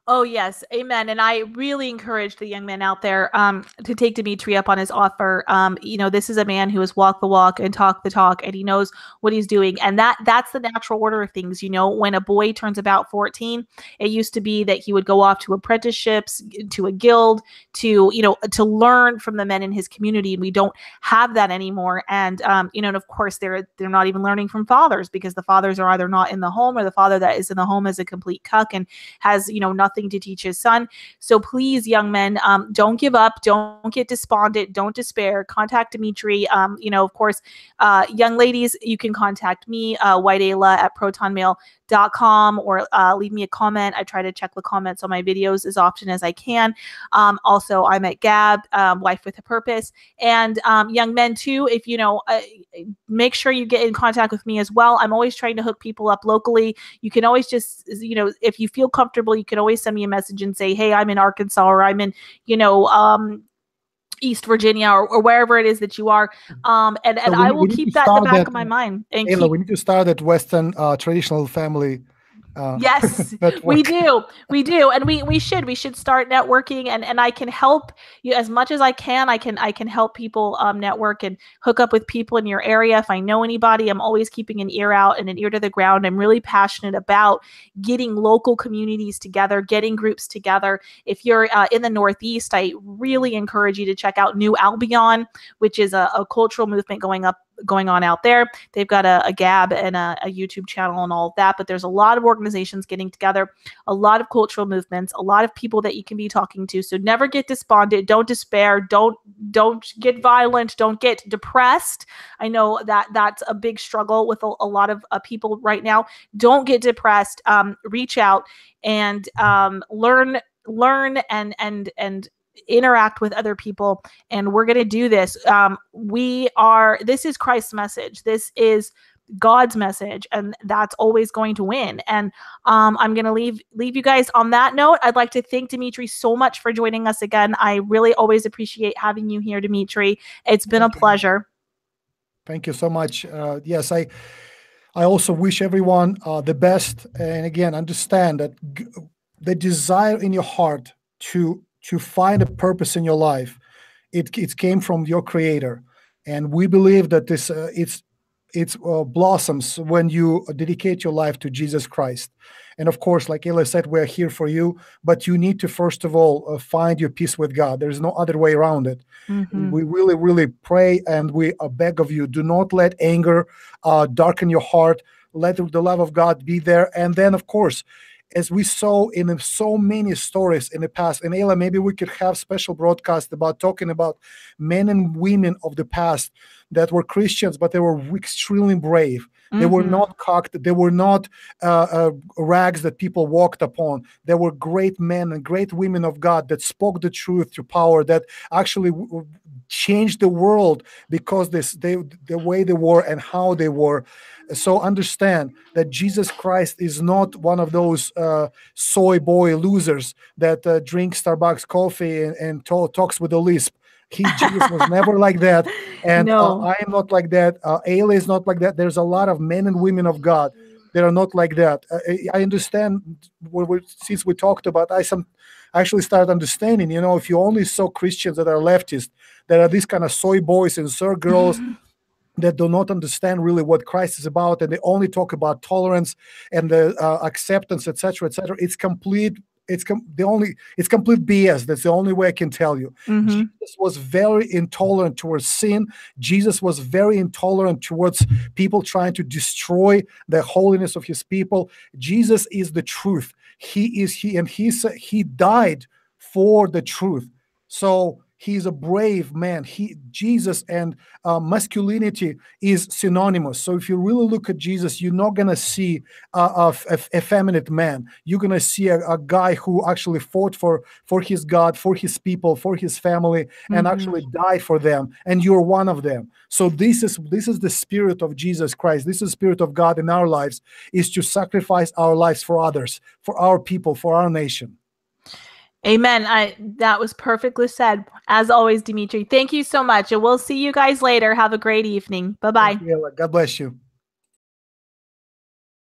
Speaker 1: Oh, yes. Amen. And I really encourage the young men out there to take Dimitri up on his offer. This is a man who has walked the walk and talked the talk, and he knows what he's doing. And that's the natural order of things. When a boy turns about 14, it used to be that he would go off to apprenticeships, to a guild, to learn from the men in his community. And we don't have that anymore. And, and of course, they're not even learning from fathers, because the fathers are either not in the home, or the father that is in the home is a complete cuck and has, nothing to teach his son. So please, young men, don't give up. Don't get despondent. Don't despair. Contact Dimitri. Of course, young ladies, you can contact me, whiteayla@protonmail.com, or leave me a comment. I try to check the comments on my videos as often as I can. Also, I'm at Gab, Wife with a Purpose. And young men too, if make sure you get in contact with me as well. I'm always trying to hook people up locally. You can always just, if you feel comfortable, you can always send me a message and say, hey, I'm in Arkansas, or I'm in, East Virginia or wherever it is that you are. And
Speaker 2: So
Speaker 1: I will
Speaker 2: we need to
Speaker 1: keep that in the
Speaker 2: start
Speaker 1: back
Speaker 2: that,
Speaker 1: of my mind and
Speaker 2: Ayla,
Speaker 1: keep.
Speaker 2: we need to start that Western traditional family
Speaker 1: Yes, we
Speaker 2: network.
Speaker 1: do. We do. And we should start networking, and I can help you as much as I can. I can help people network and hook up with people in your area. If I know anybody, I'm always keeping an ear out and an ear to the ground. I'm really passionate about getting local communities together, getting groups together. If you're in the Northeast, I really encourage you to check out New Albion, which is a cultural movement going on out there. They've got a Gab and a YouTube channel and all of that, but there's a lot of organizations getting together, a lot of cultural movements, a lot of people that you can be talking to. So never get despondent, don't despair, don't get violent, don't get depressed. I know that that's a big struggle with a lot of people right now. Don't get depressed. Reach out and learn and interact with other people, and we're going to do this. This is Christ's message, this is God's message, and that's always going to win. And I'm going to leave you guys on that note. I'd like to thank Dimitri so much for joining us again. I really always appreciate having you here, Dimitri. It's been a pleasure.
Speaker 2: Thank you so much. Yes, I also wish everyone the best, and again, understand that the desire in your heart to find a purpose in your life, it came from your Creator, and we believe that this it blossoms when you dedicate your life to Jesus Christ. And of course, like Ayla said, we're here for you, but you need to first of all find your peace with God. There's no other way around it.
Speaker 1: Mm-hmm.
Speaker 2: We really, really pray, and we beg of you, do not let anger darken your heart. Let the love of God be there. And then, of course, as we saw in so many stories in the past, and Ayla, maybe we could have special broadcast about talking about men and women of the past that were Christians, but they were extremely brave. They were not cocked. They were not rags that people walked upon. They were great men and great women of God that spoke the truth to power, that actually changed the world because the way they were and how they were. So understand that Jesus Christ is not one of those soy boy losers that drink Starbucks coffee and talks with a lisp. Jesus was never like that, and
Speaker 1: No.
Speaker 2: I am not like that. Ayla is not like that. There's a lot of men and women of God that are not like that. I understand since we talked about. I actually started understanding. If you only saw Christians that are leftist, that are these kind of soy boys and soy girls that do not understand really what Christ is about, and they only talk about tolerance and the acceptance, etc., etc. It's complete. It's complete BS. That's the only way I can tell you. Jesus was very intolerant towards sin. Jesus was very intolerant towards people trying to destroy the holiness of his people. Jesus is the truth. He died for the truth. So he's a brave man. Jesus and masculinity is synonymous. So if you really look at Jesus, you're not going to see a effeminate man. You're going to see a guy who actually fought for his God, for his people, for his family, and actually died for them. And you're one of them. So this is the spirit of Jesus Christ. This is the spirit of God in our lives, is to sacrifice our lives for others, for our people, for our nation.
Speaker 1: Amen. That was perfectly said. As always, Dimitri, thank you so much. And we'll see you guys later. Have a great evening. Bye-bye.
Speaker 2: God bless you.